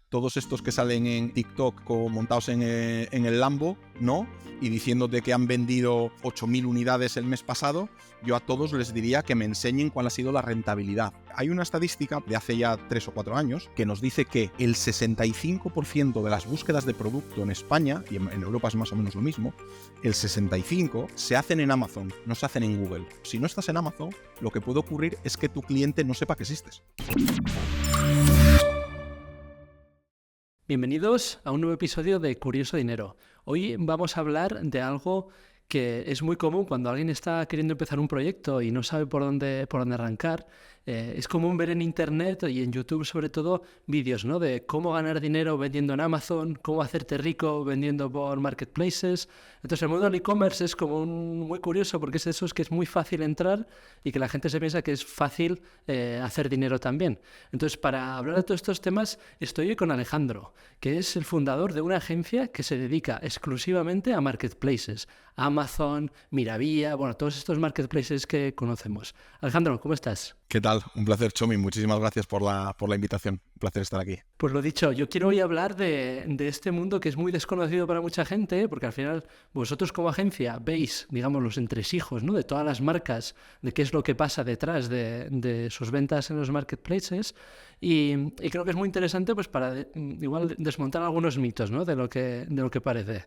todos estos que salen en TikTok montados en el Lambo, ¿no? Y diciéndote que han vendido 8.000 unidades el mes pasado, yo a todos les diría que me enseñen cuál ha sido la rentabilidad. Hay una estadística de hace ya 3 o 4 años que nos dice que el 65% de las búsquedas de producto en España, y en Europa es más o menos lo mismo, el 65% se hacen en Amazon, no se hacen en Google. Si no estás en Amazon, lo que puede ocurrir es que tu cliente no sepa que existes. Bienvenidos a un nuevo episodio de Curioso Dinero. Hoy vamos a hablar de algo que es muy común cuando alguien está queriendo empezar un proyecto y no sabe por dónde arrancar. Es común ver en Internet y en YouTube sobre todo vídeos, ¿no?, de cómo ganar dinero vendiendo en Amazon, cómo hacerte rico vendiendo por marketplaces. Entonces el mundo del e-commerce es como muy curioso porque es de esos que es muy fácil entrar y que la gente se piensa que es fácil hacer dinero también. Entonces, para hablar de todos estos temas estoy hoy con Alejandro, que es el fundador de una agencia que se dedica exclusivamente a marketplaces. Amazon, Miravía, bueno, todos estos marketplaces que conocemos. Alejandro, ¿cómo estás? ¿Qué tal? Un placer, Chomi. Muchísimas gracias por la invitación. Un placer estar aquí. Pues lo dicho, yo quiero hoy hablar de este mundo que es muy desconocido para mucha gente, porque al final vosotros como agencia veis, digamos, los entresijos, ¿no?, de todas las marcas, de qué es lo que pasa detrás de sus ventas en los marketplaces, y creo que es muy interesante pues para igual desmontar algunos mitos, ¿no?, de lo que parece.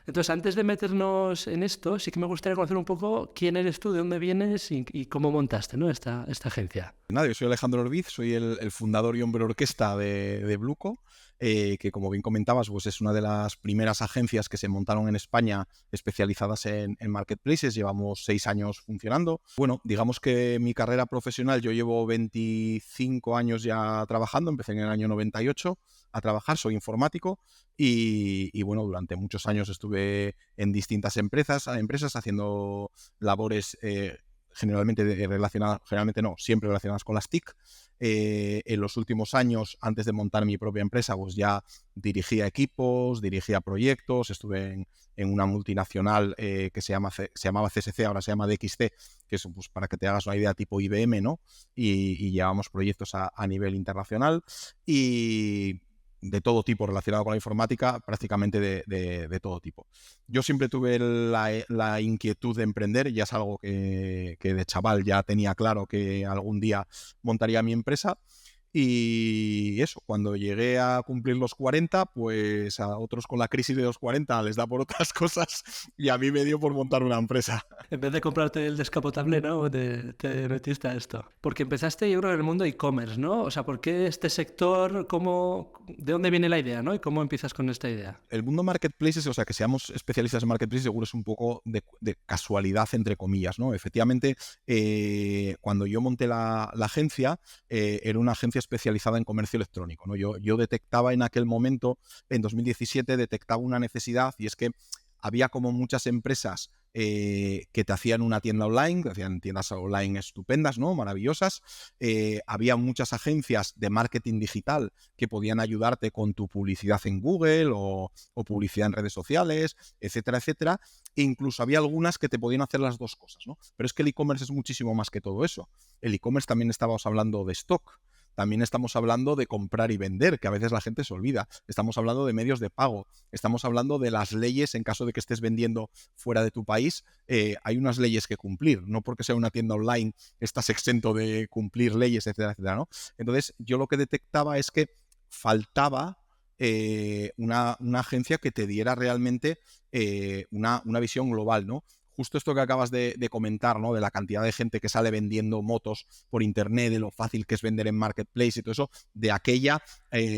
Entonces, antes de meternos en esto, sí que me gustaría conocer un poco quién eres tú, de dónde vienes y cómo montaste, ¿no?, esta agencia. Nada, yo soy Alejandro Orbiz, soy el fundador y hombre orquesta de Bluco, que como bien comentabas, pues es una de las primeras agencias que se montaron en España especializadas en marketplaces. Llevamos 6 años funcionando. Bueno, digamos que mi carrera profesional, yo llevo 25 años ya trabajando, empecé en el año 98 a trabajar, soy informático y bueno, durante muchos años estuve en distintas empresas haciendo labores siempre relacionadas con las TIC. En los últimos años, antes de montar mi propia empresa, pues ya dirigía equipos, dirigía proyectos, estuve en una multinacional que se llamaba CSC, ahora se llama DXC, que es, pues, para que te hagas una idea, tipo IBM, ¿no? Y llevamos proyectos a nivel internacional y de todo tipo relacionado con la informática, prácticamente de todo tipo. Yo siempre tuve la inquietud de emprender, ya es algo que de chaval ya tenía claro que algún día montaría mi empresa. Y eso, cuando llegué a cumplir los 40, pues a otros con la crisis de los 40 les da por otras cosas y a mí me dio por montar una empresa. En vez de comprarte el descapotable, ¿no?, te metiste a esto. Porque empezaste, yo creo, en el mundo e-commerce, ¿no? O sea, ¿por qué este sector? ¿De dónde viene la idea, ¿no? ¿Y cómo empiezas con esta idea? El mundo marketplaces, o sea, que seamos especialistas en marketplaces, seguro es un poco de casualidad, entre comillas, ¿no? Efectivamente, cuando yo monté la agencia, era una agencia especializada en comercio electrónico, ¿no? Yo detectaba en aquel momento, en 2017, detectaba una necesidad, y es que había como muchas empresas que te hacían una tienda online, que hacían tiendas online estupendas, ¿no?, maravillosas. Había muchas agencias de marketing digital que podían ayudarte con tu publicidad en Google o publicidad en redes sociales, etcétera, etcétera. E incluso había algunas que te podían hacer las dos cosas, ¿no? Pero es que el e-commerce es muchísimo más que todo eso. El e-commerce también estábamos hablando de stock. También estamos hablando de comprar y vender, que a veces la gente se olvida. Estamos hablando de medios de pago. Estamos hablando de las leyes en caso de que estés vendiendo fuera de tu país. Hay unas leyes que cumplir. No porque sea una tienda online estás exento de cumplir leyes, etcétera, etcétera, ¿no? Entonces, yo lo que detectaba es que faltaba una agencia que te diera realmente una visión global, ¿no? Justo esto que acabas de comentar, ¿no?, de la cantidad de gente que sale vendiendo motos por internet, de lo fácil que es vender en marketplace y todo eso, de aquella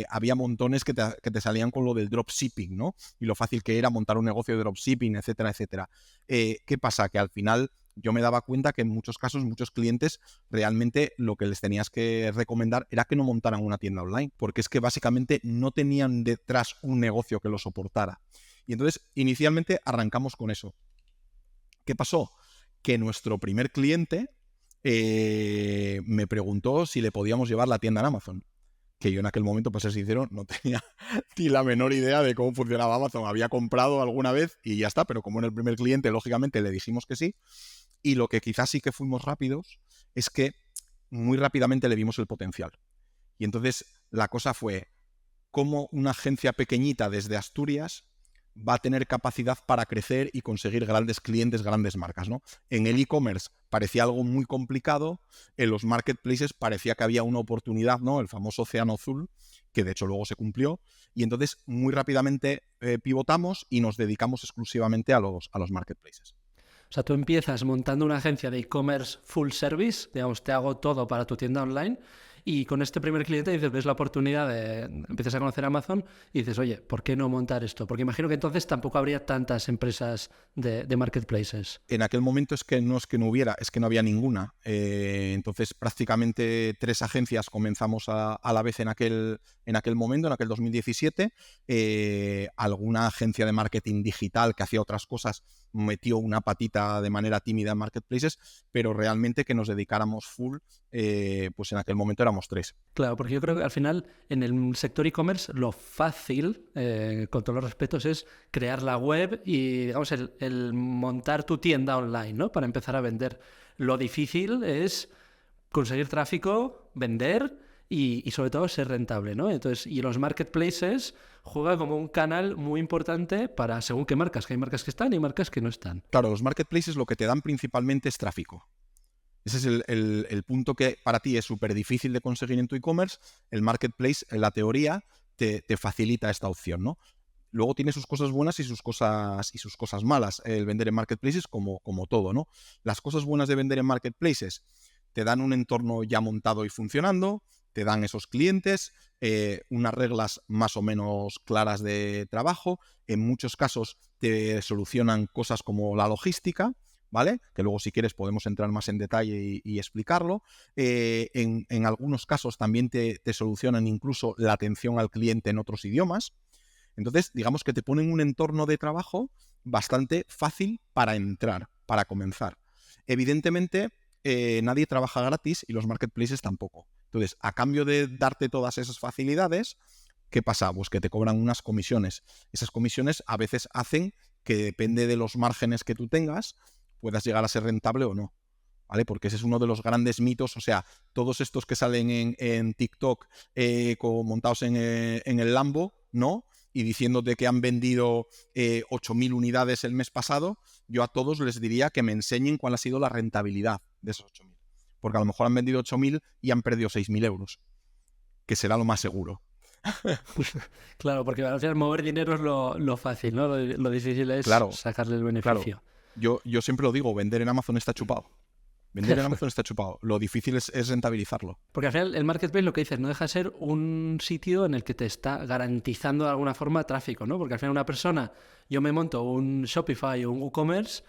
había montones que te salían con lo del dropshipping, ¿no? Y lo fácil que era montar un negocio de dropshipping, etcétera, etcétera. ¿Qué pasa? Que al final yo me daba cuenta que en muchos casos, muchos clientes, realmente lo que les tenías que recomendar era que no montaran una tienda online, porque es que básicamente no tenían detrás un negocio que lo soportara. Y entonces, inicialmente arrancamos con eso. ¿Qué pasó? Que nuestro primer cliente me preguntó si le podíamos llevar la tienda en Amazon. Que yo en aquel momento, para ser sincero, no tenía ni la menor idea de cómo funcionaba Amazon. Había comprado alguna vez y ya está, pero como en el primer cliente, lógicamente le dijimos que sí. Y lo que quizás sí que fuimos rápidos es que muy rápidamente le vimos el potencial. Y entonces la cosa fue: cómo una agencia pequeñita desde Asturias va a tener capacidad para crecer y conseguir grandes clientes, grandes marcas, ¿no? En el e-commerce parecía algo muy complicado, en los marketplaces parecía que había una oportunidad, ¿no? El famoso océano azul, que de hecho luego se cumplió, y entonces muy rápidamente pivotamos y nos dedicamos exclusivamente a los marketplaces. O sea, tú empiezas montando una agencia de e-commerce full service, digamos, te hago todo para tu tienda online, y con este primer cliente dices, ves la oportunidad de, empiezas a conocer Amazon y dices, oye, ¿por qué no montar esto? Porque imagino que entonces tampoco habría tantas empresas de marketplaces. En aquel momento es que no hubiera, es que no había ninguna. Entonces prácticamente 3 agencias comenzamos a la vez en aquel momento, en aquel 2017. Alguna agencia de marketing digital que hacía otras cosas metió una patita de manera tímida en marketplaces, pero realmente que nos dedicáramos full, pues en aquel momento éramos 3. Claro, porque yo creo que al final en el sector e-commerce lo fácil, con todos los respetos, es crear la web y digamos el montar tu tienda online, ¿no? Para empezar a vender. Lo difícil es conseguir tráfico, vender y sobre todo ser rentable, ¿no? Entonces, y los marketplaces juegan como un canal muy importante para según qué marcas, que hay marcas que están y marcas que no están. Claro, los marketplaces lo que te dan principalmente es tráfico. Ese es el punto que para ti es súper difícil de conseguir en tu e-commerce. El marketplace, en la teoría, te facilita esta opción, ¿no? Luego tiene sus cosas buenas y sus cosas malas. El vender en marketplaces, como todo, ¿no? Las cosas buenas de vender en marketplaces te dan un entorno ya montado y funcionando, te dan esos clientes, unas reglas más o menos claras de trabajo. En muchos casos te solucionan cosas como la logística, ¿vale? Que luego si quieres podemos entrar más en detalle y explicarlo. En algunos casos también te solucionan incluso la atención al cliente en otros idiomas. Entonces, digamos que te ponen un entorno de trabajo bastante fácil para entrar, para comenzar. Evidentemente, nadie trabaja gratis y los marketplaces tampoco. Entonces, a cambio de darte todas esas facilidades, ¿qué pasa? Pues que te cobran unas comisiones. Esas comisiones a veces hacen que, depende de los márgenes que tú tengas, puedas llegar a ser rentable o no, ¿vale? Porque ese es uno de los grandes mitos. O sea, todos estos que salen en TikTok montados en el Lambo, ¿no? Y diciéndote que han vendido 8.000 unidades el mes pasado, yo a todos les diría que me enseñen cuál ha sido la rentabilidad de esos 8.000. Porque a lo mejor han vendido 8.000 y han perdido 6.000 euros, que será lo más seguro. Claro, porque al final mover dinero es lo fácil, ¿no? Lo difícil es sacarle el beneficio. Claro. Yo siempre lo digo, vender en Amazon está chupado. Vender en Amazon está chupado. Lo difícil es rentabilizarlo. Porque al final el marketplace, lo que dices, no deja de ser un sitio en el que te está garantizando de alguna forma tráfico, ¿no? Porque al final una persona, yo me monto un Shopify o un WooCommerce,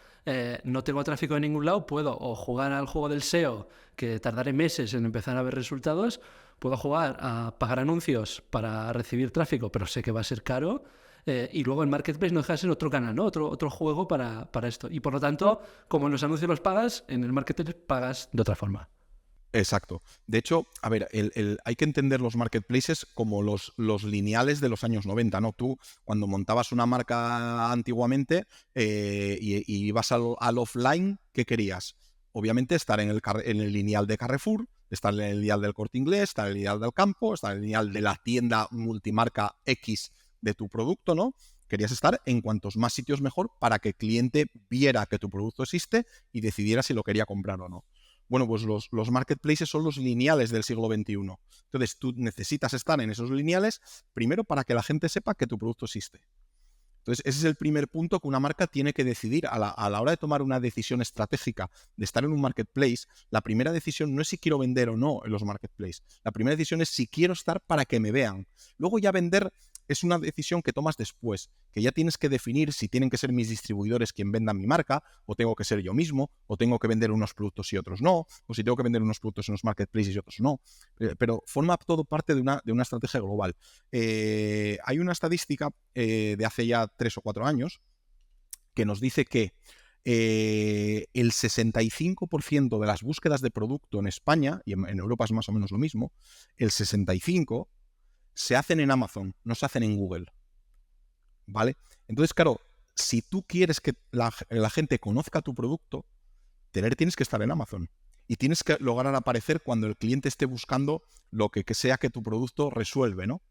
no tengo tráfico en ningún lado, puedo o jugar al juego del SEO, que tardaré meses en empezar a ver resultados, puedo jugar a pagar anuncios para recibir tráfico, pero sé que va a ser caro. Y luego el marketplace no deja de ser otro canal, ¿no? Otro juego para esto. Y por lo tanto, como en los anuncios los pagas, en el marketplace pagas de otra forma. Exacto. De hecho, a ver, hay que entender los marketplaces como los lineales de los años 90, ¿no? Tú, cuando montabas una marca antiguamente y ibas al offline, ¿qué querías? Obviamente estar en el lineal de Carrefour, estar en el lineal del Corte Inglés, estar en el lineal del Campo, estar en el lineal de la tienda multimarca X de tu producto, ¿no? Querías estar en cuantos más sitios mejor para que el cliente viera que tu producto existe y decidiera si lo quería comprar o no. Bueno, pues los marketplaces son los lineales del siglo XXI. Entonces, tú necesitas estar en esos lineales primero para que la gente sepa que tu producto existe. Entonces, ese es el primer punto que una marca tiene que decidir a la hora de tomar una decisión estratégica de estar en un marketplace. La primera decisión no es si quiero vender o no en los marketplaces. La primera decisión es si quiero estar para que me vean. Luego ya vender es una decisión que tomas después, que ya tienes que definir si tienen que ser mis distribuidores quien vendan mi marca, o tengo que ser yo mismo, o tengo que vender unos productos y otros no, o si tengo que vender unos productos en los marketplaces y otros no. Pero forma todo parte de una estrategia global. Hay una estadística de hace ya 3 o 4 años que nos dice que el 65% de las búsquedas de producto en España, y en Europa es más o menos lo mismo, el 65% se hacen en Amazon, no se hacen en Google, ¿vale? Entonces, claro, si tú quieres que la gente conozca tu producto, tienes que estar en Amazon y tienes que lograr aparecer cuando el cliente esté buscando lo que sea que tu producto resuelve, ¿no?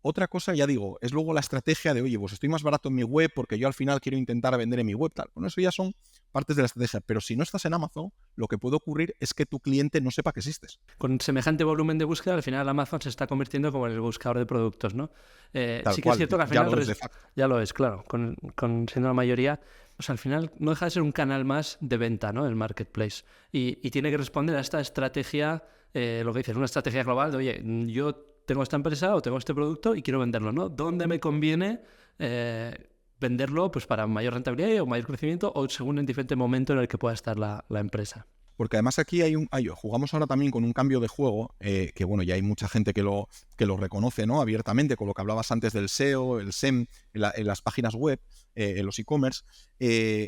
Otra cosa, ya digo, es luego la estrategia de, oye, pues estoy más barato en mi web porque yo al final quiero intentar vender en mi web, tal. Bueno, eso ya son partes de la estrategia. Pero si no estás en Amazon, lo que puede ocurrir es que tu cliente no sepa que existes. Con semejante volumen de búsqueda, al final Amazon se está convirtiendo como en el buscador de productos, ¿no? Tal Sí que es cual, cierto que al ya final lo es de facto. ya lo es, claro, con siendo la mayoría. O sea, al final no deja de ser un canal más de venta, ¿no? El marketplace. Y tiene que responder a esta estrategia, lo que dices, una estrategia global de, oye, yo tengo esta empresa o tengo este producto y quiero venderlo, ¿no? ¿Dónde me conviene venderlo pues para mayor rentabilidad o mayor crecimiento o según el diferente momento en el que pueda estar la empresa? Porque además aquí jugamos ahora también con un cambio de juego, que bueno, ya hay mucha gente que lo reconoce, ¿no? Abiertamente, con lo que hablabas antes del SEO, el SEM, en las páginas web, en los e-commerce.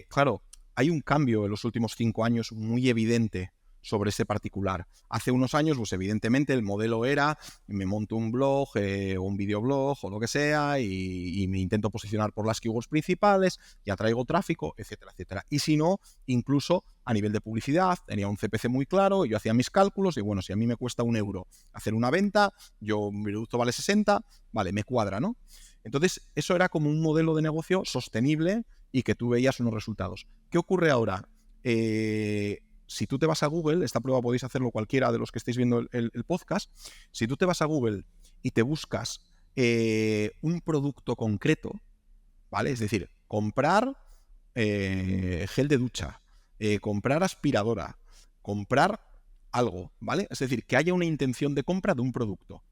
Claro, hay un cambio en los últimos 5 años muy evidente sobre ese particular. Hace unos años, pues evidentemente el modelo era, me monto un blog, un videoblog o lo que sea, y me intento posicionar por las keywords principales, y atraigo tráfico, etcétera, etcétera. Y si no, incluso a nivel de publicidad, tenía un CPC muy claro, yo hacía mis cálculos y bueno, si a mí me cuesta 1 euro hacer una venta, mi producto vale 60, vale, me cuadra, ¿no? Entonces, eso era como un modelo de negocio sostenible y que tú veías unos resultados. ¿Qué ocurre ahora? Si tú te vas a Google, esta prueba podéis hacerlo cualquiera de los que estéis viendo el podcast, si tú te vas a Google y te buscas un producto concreto, ¿vale? Es decir, comprar gel de ducha, comprar aspiradora, comprar algo, ¿vale? Es decir, que haya una intención de compra de un producto.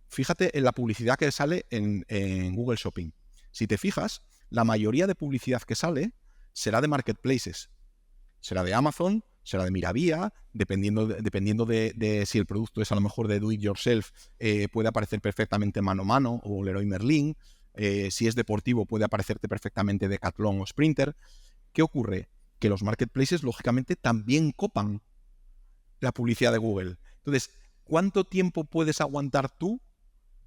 Fíjate en la publicidad que sale en Google Shopping. Si te fijas, la mayoría de publicidad que sale será de marketplaces. Será de Amazon, será de Miravía, dependiendo de si el producto es a lo mejor de do it yourself, puede aparecer perfectamente Mano a Mano o Leroy Merlin. Si es deportivo, puede aparecerte perfectamente Decathlon o Sprinter. ¿Qué ocurre? Que los marketplaces, lógicamente, también copan la publicidad de Google. Entonces, ¿cuánto tiempo puedes aguantar tú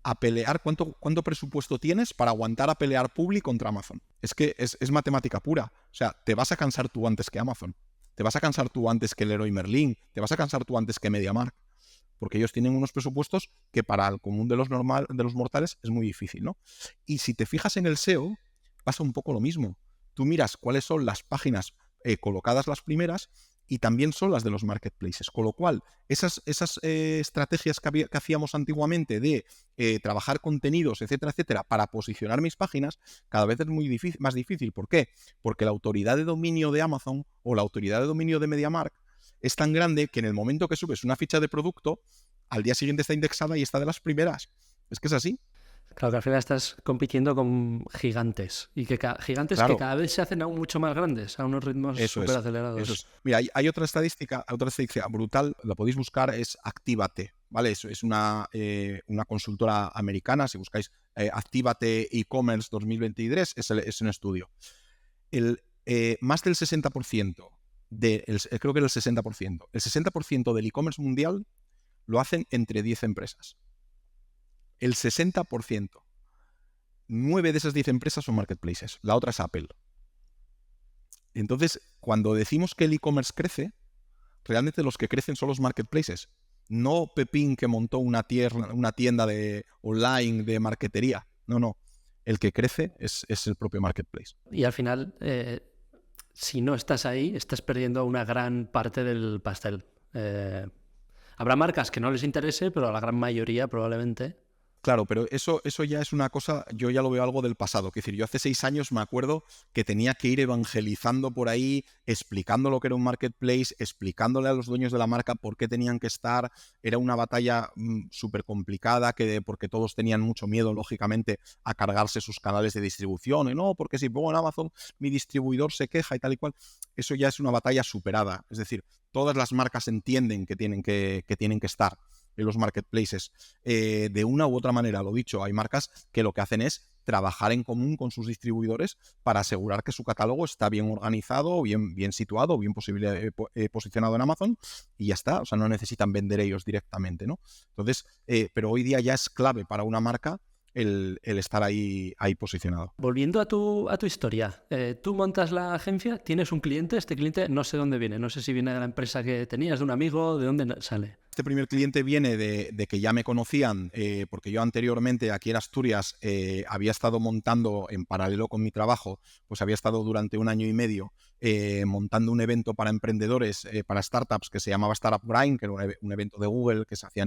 a pelear? ¿Cuánto presupuesto tienes para aguantar a pelear publi contra Amazon? Es que es matemática pura. O sea, te vas a cansar tú antes que Amazon. Te vas a cansar tú antes que Leroy Merlin. Te vas a cansar tú antes que MediaMarkt. Porque ellos tienen unos presupuestos que para el común de los mortales es muy difícil, ¿no? Y si te fijas en el SEO, pasa un poco lo mismo. Tú miras cuáles son las páginas colocadas las primeras y también son las de los marketplaces. Con lo cual, esas estrategias que hacíamos antiguamente de trabajar contenidos, etcétera, etcétera, para posicionar mis páginas, cada vez es más difícil. ¿Por qué? Porque la autoridad de dominio de Amazon o la autoridad de dominio de MediaMarkt es tan grande que en el momento que subes una ficha de producto, al día siguiente está indexada y está de las primeras. Es que es así. Claro que al final estás compitiendo con gigantes y que gigantes Claro. Que cada vez se hacen aún mucho más grandes, a unos ritmos súper acelerados. Eso es. Mira, hay otra estadística brutal, la podéis buscar, es Actívate, ¿vale? Es una consultora americana, si buscáis Actívate e-commerce 2023, es un estudio. Más del 60%, creo que era el 60%, el 60% del e-commerce mundial lo hacen entre 10 empresas. El 60%. 9 de esas 10 empresas son marketplaces. La otra es Apple. Entonces, cuando decimos que el e-commerce crece, realmente los que crecen son los marketplaces. No Pepín, que montó una tienda online de marketería. No. El que crece es el propio marketplace. Y al final, si no estás ahí, estás perdiendo una gran parte del pastel. Habrá marcas que no les interese, pero a la gran mayoría probablemente. Claro, pero eso ya es una cosa, yo ya lo veo algo del pasado. Es decir, yo hace 6 años me acuerdo que tenía que ir evangelizando por ahí, explicando lo que era un marketplace, explicándole a los dueños de la marca por qué tenían que estar. Era una batalla súper complicada, porque todos tenían mucho miedo, lógicamente, a cargarse sus canales de distribución. Y no, porque si pongo en Amazon, mi distribuidor se queja y tal y cual. Eso ya es una batalla superada. Es decir, todas las marcas entienden que tienen que estar en los marketplaces. De una u otra manera, lo dicho, hay marcas que lo que hacen es trabajar en común con sus distribuidores para asegurar que su catálogo está bien organizado, bien situado, bien posicionado en Amazon y ya está. O sea, no necesitan vender ellos directamente, ¿no? Entonces, pero hoy día ya es clave para una marca el estar ahí posicionado. Volviendo a tu historia, tú montas la agencia, tienes un cliente, este cliente no sé dónde viene, no sé si viene de la empresa que tenías, de un amigo, de dónde sale. este primer cliente viene de que ya me conocían, porque yo anteriormente aquí en Asturias había estado montando en paralelo con mi trabajo, pues había estado durante 1 año y medio montando un evento para emprendedores, para startups, que se llamaba Startup Brain, que era un evento de Google que se hacía a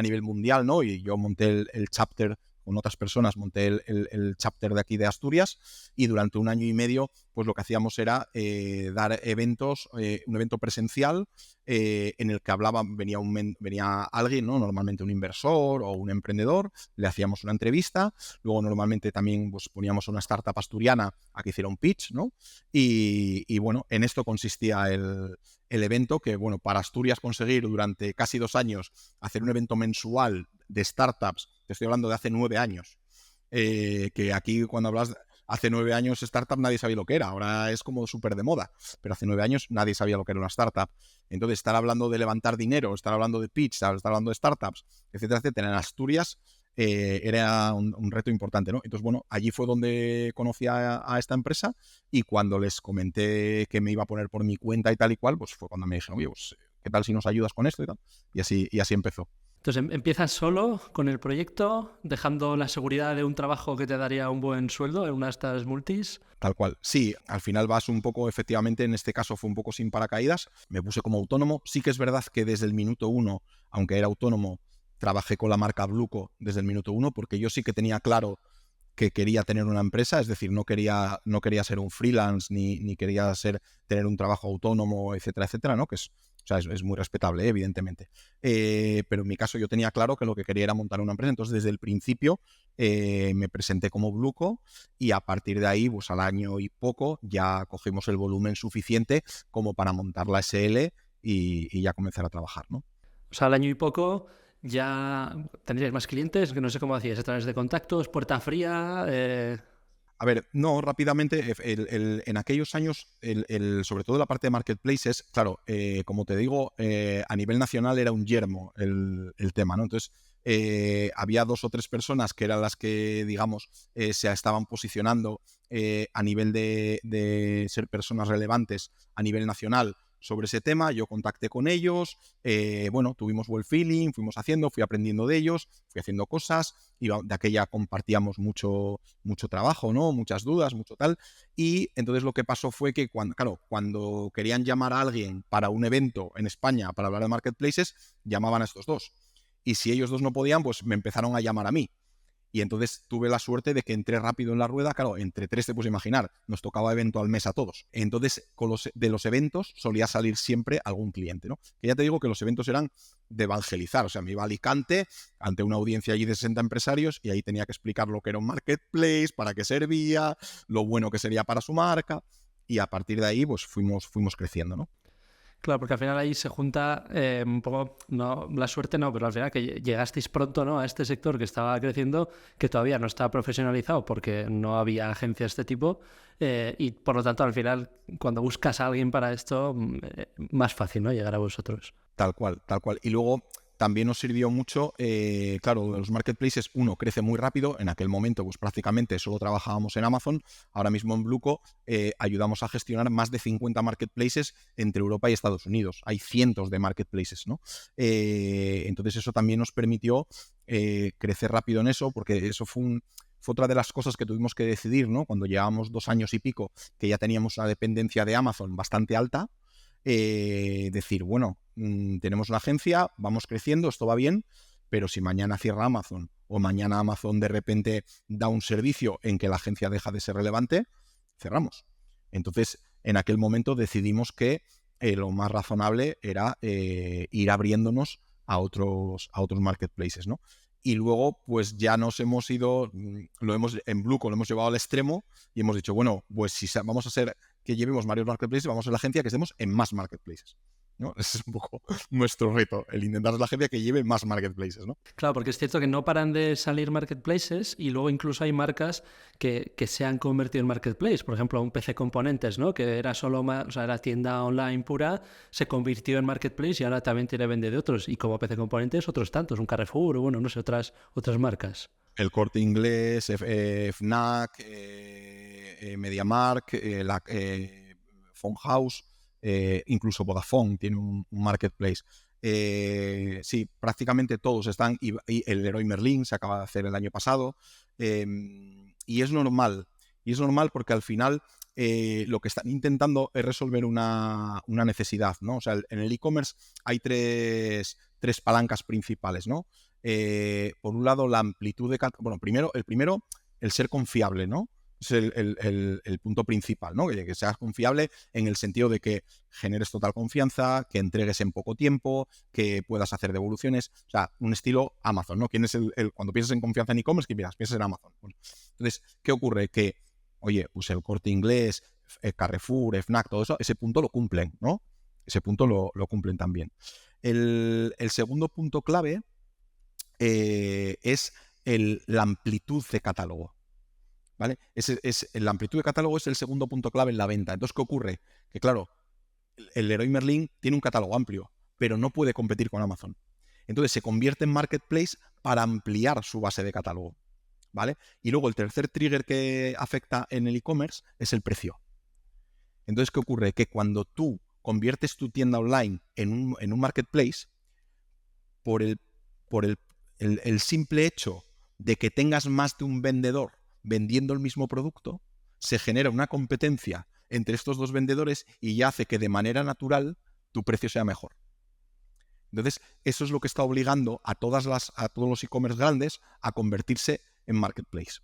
nivel mundial, ¿no? Y yo monté el chapter con otras personas, monté el chapter de aquí de Asturias, y durante 1 año y medio pues lo que hacíamos era dar eventos, un evento presencial en el que venía alguien, ¿no? Normalmente un inversor o un emprendedor, le hacíamos una entrevista, luego normalmente también pues, poníamos a una startup asturiana a que hiciera un pitch, ¿no? Y bueno, en esto consistía el evento, que bueno, para Asturias conseguir durante casi 2 años hacer un evento mensual de startups, te estoy hablando de hace 9 años, que aquí cuando hablas, hace 9 años startup nadie sabía lo que era, ahora es como súper de moda, pero hace 9 años nadie sabía lo que era una startup. Entonces estar hablando de levantar dinero, estar hablando de pitch, estar hablando de startups, etcétera, etcétera, en Asturias era un reto importante, ¿no? Entonces, bueno, allí fue donde conocí a esta empresa, y cuando les comenté que me iba a poner por mi cuenta y tal y cual, pues fue cuando me dijeron, oye, pues, ¿qué tal si nos ayudas con esto y tal? Y así empezó. Entonces empiezas solo con el proyecto, dejando la seguridad de un trabajo que te daría un buen sueldo en una de estas multis. Tal cual. Sí, al final vas un poco, efectivamente, en este caso fue un poco sin paracaídas. Me puse como autónomo. Sí que es verdad que desde el minuto uno, aunque era autónomo, trabajé con la marca Bluco desde el minuto uno, porque yo sí que tenía claro que quería tener una empresa, es decir, no quería ser un freelance ni quería tener un trabajo autónomo, etcétera, etcétera, ¿no? Que es muy respetable, evidentemente. Pero en mi caso yo tenía claro que lo que quería era montar una empresa, entonces desde el principio me presenté como Bluco, y a partir de ahí, pues al año y poco, ya cogimos el volumen suficiente como para montar la SL y ya comenzar a trabajar, ¿no? O sea, al año y poco ya tendríais más clientes, que no sé cómo hacíais, a través de contactos, puerta fría. A ver, no, rápidamente, en aquellos años, sobre todo la parte de marketplaces, claro, como te digo, a nivel nacional era un yermo el tema, ¿no? Entonces, había 2 o 3 personas que eran las que, digamos, se estaban posicionando a nivel de ser personas relevantes a nivel nacional sobre ese tema. Yo contacté con ellos, bueno, tuvimos buen feeling, fui aprendiendo de ellos, fui haciendo cosas, y de aquella compartíamos mucho trabajo, ¿no? Muchas dudas, mucho tal. Y entonces lo que pasó fue que cuando querían llamar a alguien para un evento en España para hablar de marketplaces, llamaban a estos dos. Y si ellos dos no podían, pues me empezaron a llamar a mí. Y entonces tuve la suerte de que entré rápido en la rueda. Claro, entre tres te puedes imaginar, nos tocaba evento al mes a todos. Entonces, de los eventos solía salir siempre algún cliente, ¿no? Que ya te digo que los eventos eran de evangelizar. O sea, me iba a Alicante ante una audiencia allí de 60 empresarios, y ahí tenía que explicar lo que era un marketplace, para qué servía, lo bueno que sería para su marca. Y a partir de ahí, pues fuimos creciendo, ¿no? Claro, porque al final ahí se junta un poco, no, la suerte no, pero al final que llegasteis pronto, ¿no?, a este sector que estaba creciendo, que todavía no estaba profesionalizado porque no había agencia de este tipo, y por lo tanto al final cuando buscas a alguien para esto, más fácil, ¿no?, llegar a vosotros. Tal cual, tal cual. Y luego también nos sirvió mucho, claro, los marketplaces, uno, crece muy rápido. En aquel momento, pues prácticamente solo trabajábamos en Amazon. Ahora mismo en Bluco ayudamos a gestionar más de 50 marketplaces entre Europa y Estados Unidos. Hay cientos de marketplaces, ¿no? Entonces eso también nos permitió crecer rápido en eso, porque eso fue otra de las cosas que tuvimos que decidir, ¿no? Cuando llevábamos 2 años y pico, que ya teníamos una dependencia de Amazon bastante alta. Decir, bueno, tenemos una agencia, vamos creciendo, esto va bien, pero si mañana cierra Amazon, o mañana Amazon de repente da un servicio en que la agencia deja de ser relevante, cerramos. Entonces, en aquel momento decidimos que lo más razonable era ir abriéndonos a otros marketplaces, ¿no? Y luego, pues ya nos hemos ido, en Bluco lo hemos llevado al extremo, y hemos dicho, bueno, pues si vamos a ser que llevemos varios marketplaces, vamos a ser la agencia que estemos en más marketplaces, ¿no? Ese es un poco nuestro reto, el intentar ser la agencia que lleve más marketplaces, ¿no? Claro, porque es cierto que no paran de salir marketplaces y luego incluso hay marcas que se han convertido en marketplace. Por ejemplo, un PC Componentes, ¿no?, que era solo o sea, era tienda online pura, se convirtió en marketplace y ahora también tiene vende de otros. Y como PC Componentes, otros tantos, un Carrefour o bueno, no sé, otras marcas. El Corte Inglés, Fnac, MediaMarkt, Phone House, incluso Vodafone tiene un marketplace. Sí, prácticamente todos están, y el Leroy Merlin se acaba de hacer el año pasado, y es normal. Y es normal porque al final lo que están intentando es resolver una necesidad, ¿no? O sea, en el e-commerce hay tres palancas principales, ¿no? Por un lado, la amplitud de... Bueno, el primero, el ser confiable, ¿no? Es el punto principal, ¿no? Que seas confiable en el sentido de que generes total confianza, que entregues en poco tiempo, que puedas hacer devoluciones. O sea, un estilo Amazon, ¿no? ¿Quién es cuando piensas en confianza en e-commerce, piensas en Amazon? Bueno, entonces, ¿qué ocurre? Que, oye, pues el Corte Inglés, Carrefour, Fnac, todo eso, ese punto lo cumplen, ¿no? Ese punto lo cumplen también. El segundo punto clave es la amplitud de catálogo. ¿Vale? La amplitud de catálogo es el segundo punto clave en la venta. Entonces, ¿qué ocurre? Que claro, el Leroy Merlin tiene un catálogo amplio, pero no puede competir con Amazon. Entonces se convierte en marketplace para ampliar su base de catálogo, ¿vale? Y luego el tercer trigger que afecta en el e-commerce es el precio. Entonces, ¿qué ocurre? Que cuando tú conviertes tu tienda online en un marketplace, por el simple hecho de que tengas más de un vendedor vendiendo el mismo producto, se genera una competencia entre estos dos vendedores y ya hace que de manera natural tu precio sea mejor. Entonces, eso es lo que está obligando a todos los e-commerce grandes a convertirse en marketplace,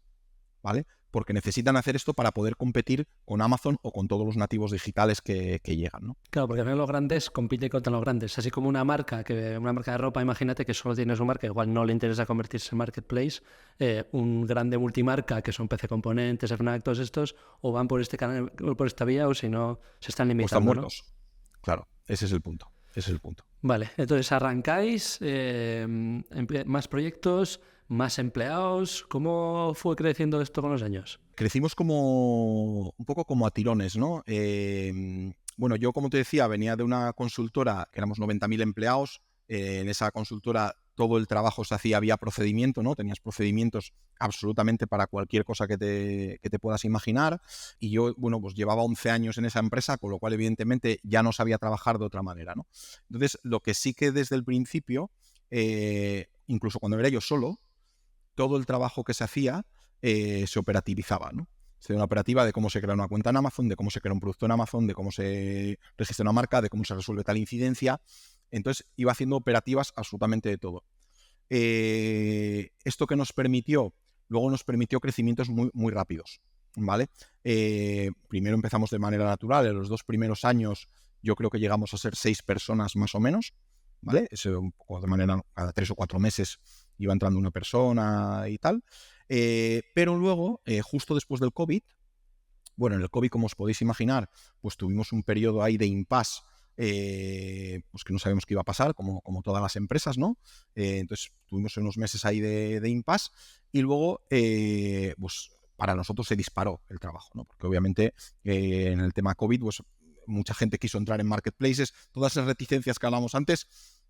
¿vale? Porque necesitan hacer esto para poder competir con Amazon o con todos los nativos digitales que llegan, ¿no? Claro, porque al final los grandes compiten contra los grandes. Así como una marca de ropa, imagínate que solo tiene su marca, igual no le interesa convertirse en marketplace. Un grande multimarca, que son PC Componentes, Fnac, todos estos, o van por este canal, por esta vía, o si no, se están limitando, o están muertos, ¿no? Claro, ese es el punto. Vale, entonces arrancáis, más proyectos, más empleados. ¿Cómo fue creciendo esto con los años? Crecimos un poco como a tirones, ¿no? Bueno, yo, como te decía, venía de una consultora que éramos 90.000 empleados. En esa consultora todo el trabajo se hacía vía procedimiento, ¿no? Tenías procedimientos absolutamente para cualquier cosa que te puedas imaginar. Y yo, bueno, pues llevaba 11 años en esa empresa, con lo cual, evidentemente, ya no sabía trabajar de otra manera, ¿no? Entonces, lo que sí que desde el principio, incluso cuando era yo solo, todo el trabajo que se hacía se operativizaba, ¿no? Se hacía una operativa de cómo se crea una cuenta en Amazon, de cómo se crea un producto en Amazon, de cómo se registra una marca, de cómo se resuelve tal incidencia. Entonces iba haciendo operativas absolutamente de todo. Esto que luego nos permitió crecimientos muy, muy rápidos, ¿vale? Primero empezamos de manera natural. En los 2 primeros años yo creo que llegamos a ser 6 personas más o menos, ¿vale? Eso un poco de manera, cada 3 o 4 meses iba entrando una persona y tal. Pero luego, justo después del COVID, bueno, en el COVID, como os podéis imaginar, pues tuvimos un periodo ahí de impasse, pues que no sabemos qué iba a pasar, como todas las empresas, ¿no? Entonces tuvimos unos meses ahí de impasse y luego, pues para nosotros se disparó el trabajo, ¿no? Porque obviamente en el tema COVID, pues mucha gente quiso entrar en marketplaces, todas esas reticencias que hablábamos antes,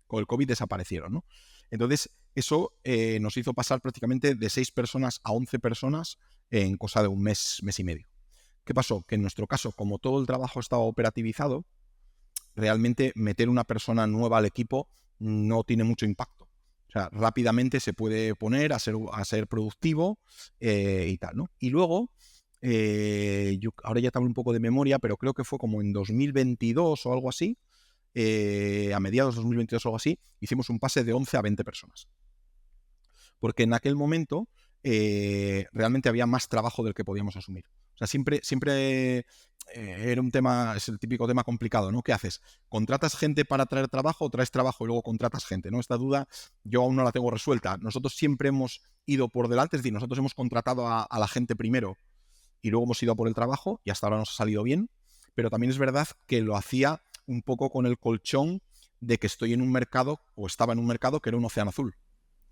con el COVID desaparecieron, ¿no? Entonces, eso nos hizo pasar prácticamente de 6 personas a 11 personas en cosa de un mes, mes y medio. ¿Qué pasó? Que en nuestro caso, como todo el trabajo estaba operativizado, realmente meter una persona nueva al equipo no tiene mucho impacto. O sea, rápidamente se puede poner a ser productivo y tal, ¿no? Y luego, yo ahora ya te hablo un poco de memoria, pero creo que fue como en 2022 o algo así, a mediados de 2022 o algo así, hicimos un pase de 11 a 20 personas. Porque en aquel momento realmente había más trabajo del que podíamos asumir. O sea, siempre era un tema, es el típico tema complicado, ¿no? ¿Qué haces? ¿Contratas gente para traer trabajo o traes trabajo y luego contratas gente, ¿no? Esta duda yo aún no la tengo resuelta. Nosotros siempre hemos ido por delante, es decir, nosotros hemos contratado a la gente primero y luego hemos ido a por el trabajo y hasta ahora nos ha salido bien, pero también es verdad que lo hacía un poco con el colchón de que estoy en un mercado, o estaba en un mercado que era un océano azul.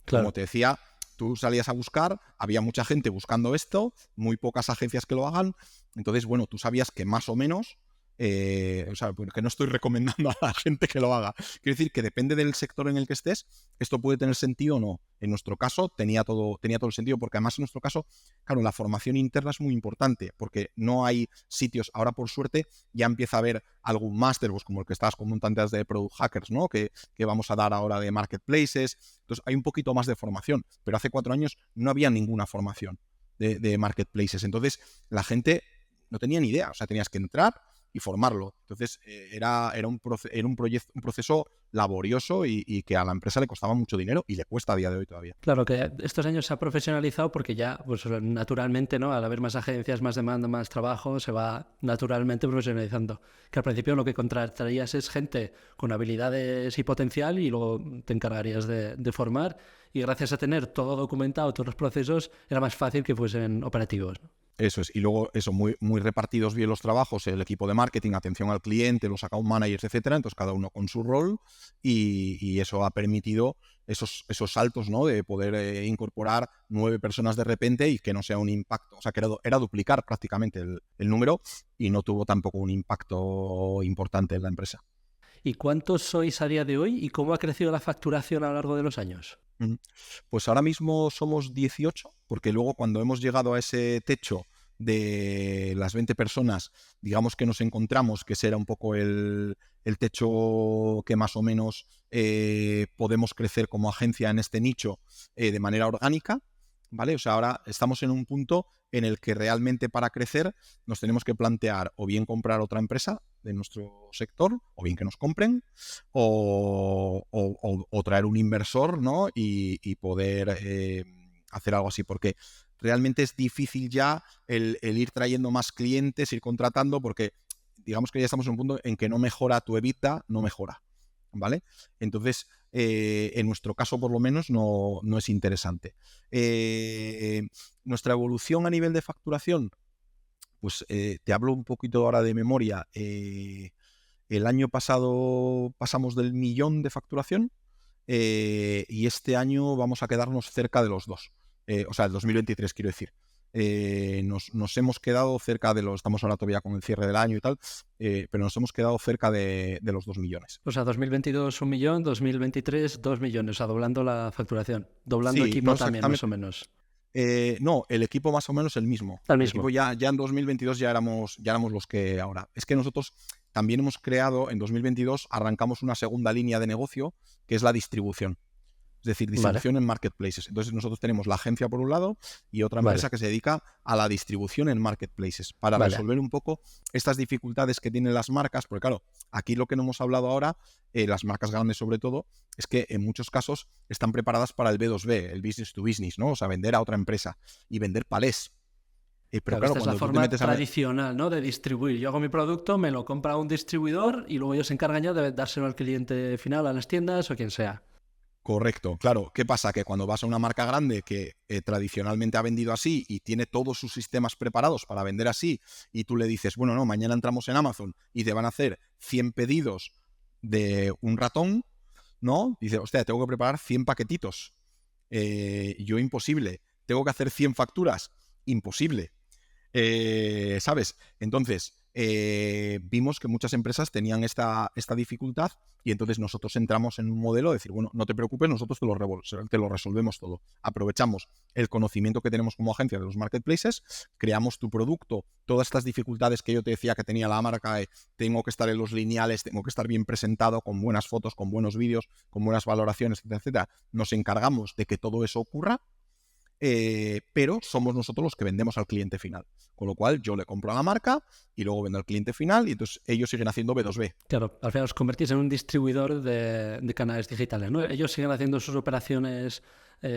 Claro. Como te decía, tú salías a buscar, había mucha gente buscando esto, muy pocas agencias que lo hagan, entonces, bueno, tú sabías que más o menos O sea, porque no estoy recomendando a la gente que lo haga. Quiero decir que depende del sector en el que estés, esto puede tener sentido o no. En nuestro caso tenía todo el sentido, porque además en nuestro caso, claro, la formación interna es muy importante, porque no hay sitios, ahora por suerte ya empieza a haber algún máster, pues como el que estabas comentando antes de Product Hackers, ¿no? Que vamos a dar ahora de Marketplaces. Entonces hay un poquito más de formación, pero hace 4 años no había ninguna formación de Marketplaces. Entonces la gente no tenía ni idea, o sea, tenías que entrar y formarlo. Entonces era un proceso laborioso y que a la empresa le costaba mucho dinero y le cuesta a día de hoy todavía. Claro que estos años se ha profesionalizado porque ya, pues naturalmente, ¿no? Al haber más agencias, más demanda, más trabajo, se va naturalmente profesionalizando. Que al principio lo que contratarías es gente con habilidades y potencial y luego te encargarías de formar, y gracias a tener todo documentado, todos los procesos, era más fácil que fuesen operativos, ¿no? Eso es. Y luego, eso, muy, muy repartidos bien los trabajos, el equipo de marketing, atención al cliente, los account managers, etcétera. Entonces, cada uno con su rol y eso ha permitido esos saltos, ¿no? De poder incorporar 9 personas de repente y que no sea un impacto. O sea, que era duplicar prácticamente el número y no tuvo tampoco un impacto importante en la empresa. ¿Y cuántos sois a día de hoy y cómo ha crecido la facturación a lo largo de los años? Pues ahora mismo somos 18, porque luego cuando hemos llegado a ese techo de las 20 personas, digamos que nos encontramos, que ese era un poco el techo que más o menos podemos crecer como agencia en este nicho de manera orgánica, ¿vale? O sea, ahora estamos en un punto en el que realmente para crecer nos tenemos que plantear o bien comprar otra empresa de nuestro sector, o bien que nos compren, o traer un inversor, ¿no? Y poder hacer algo así, porque realmente es difícil ya el ir trayendo más clientes, ir contratando, porque digamos que ya estamos en un punto en que no mejora tu EBITDA, no mejora, ¿vale? Entonces, en nuestro caso por lo menos no es interesante. Nuestra evolución a nivel de facturación, pues te hablo un poquito ahora de memoria. El año pasado pasamos del 1.000.000 de facturación y este año vamos a quedarnos cerca de los 2. O sea, el 2023 quiero decir. Nos hemos quedado cerca de los... Estamos ahora todavía con el cierre del año y tal, pero nos hemos quedado cerca de los 2 millones. O sea, 2022 1 millón, 2023 2 millones, o sea, doblando la facturación. Doblando Sí, equipo no también, más o menos. No, el equipo más o menos el mismo. El El mismo. equipo ya en 2022 ya éramos los que ahora. Es que nosotros también hemos creado, en 2022 arrancamos una segunda línea de negocio, que es la distribución. Es decir, distribución en marketplaces. Entonces nosotros tenemos la agencia por un lado y otra empresa que se dedica a la distribución en marketplaces para resolver un poco estas dificultades que tienen las marcas, porque claro, aquí lo que no hemos hablado ahora, las marcas grandes sobre todo, es que en muchos casos están preparadas para el B2B, el business to business, ¿no? O sea, vender a otra empresa y vender palés. Pero claro, esta es la forma tradicional, ¿no? De distribuir. Yo hago mi producto, me lo compra un distribuidor y luego ellos se encargan ya de dárselo al cliente final, a las tiendas o quien sea. Correcto, claro. ¿Qué pasa? Que cuando vas a una marca grande que tradicionalmente ha vendido así y tiene todos sus sistemas preparados para vender así, y tú le dices, bueno, no, mañana entramos en Amazon y te van a hacer 100 pedidos de un ratón, ¿no? Dice, hostia, tengo que preparar 100 paquetitos. Yo imposible. Tengo que hacer 100 facturas. Imposible. ¿Sabes? Entonces, vimos que muchas empresas tenían esta dificultad y entonces nosotros entramos en un modelo de decir, bueno, no te preocupes, nosotros te lo resolvemos todo. Aprovechamos el conocimiento que tenemos como agencia de los marketplaces, creamos tu producto, todas estas dificultades que yo te decía que tenía la marca, tengo que estar en los lineales, tengo que estar bien presentado, con buenas fotos, con buenos vídeos, con buenas valoraciones, etcétera, etcétera. Nos encargamos de que todo eso ocurra. Pero somos nosotros los que vendemos al cliente final. Con lo cual yo le compro a la marca y luego vendo al cliente final y entonces ellos siguen haciendo B2B. Claro, al final os convertís en un distribuidor de canales digitales, ¿no? Ellos siguen haciendo sus operaciones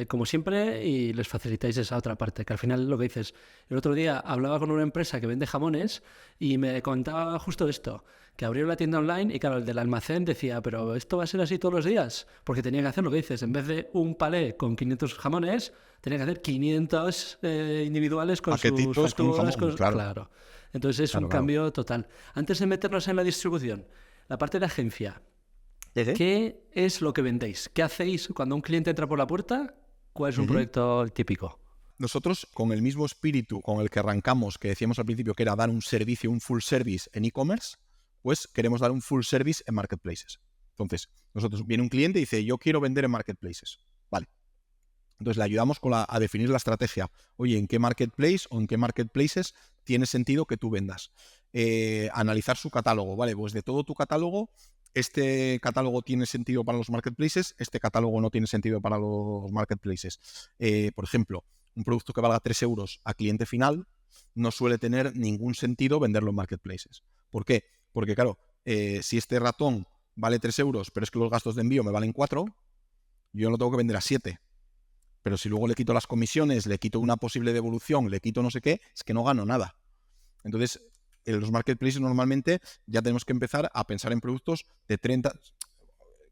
como siempre y les facilitáis esa otra parte, que al final lo que dices. El otro día hablaba con una empresa que vende jamones y me contaba justo esto, que abrieron la tienda online y claro, el del almacén decía, pero ¿esto va a ser así todos los días? Porque tenía que hacer lo que dices, en vez de un palé con 500 jamones, tenía que hacer 500 individuales con paquetitos, sus facturas. con jamón, claro. Entonces es un cambio total. Antes de meternos en la distribución, la parte de agencia, ¿qué es lo que vendéis? ¿Qué hacéis cuando un cliente entra por la puerta? ¿Cuál es un proyecto típico? Nosotros, con el mismo espíritu con el que arrancamos, que decíamos al principio que era dar un servicio, un full service en e-commerce, pues queremos dar un full service en marketplaces. Entonces, viene un cliente y dice, yo quiero vender en marketplaces. Vale. Entonces le ayudamos a definir la estrategia. Oye, ¿en qué marketplace o en qué marketplaces tiene sentido que tú vendas? Analizar su catálogo, ¿vale? Pues de todo tu catálogo, este catálogo tiene sentido para los marketplaces, este catálogo no tiene sentido para los marketplaces. Por ejemplo, un producto que valga 3 euros a cliente final no suele tener ningún sentido venderlo en marketplaces. ¿Por qué? Porque claro, si este ratón vale 3 euros, pero es que los gastos de envío me valen 4, yo lo tengo que vender a 7. Pero si luego le quito las comisiones, le quito una posible devolución, le quito no sé qué, es que no gano nada. Entonces, en los marketplaces normalmente ya tenemos que empezar a pensar en productos de 30...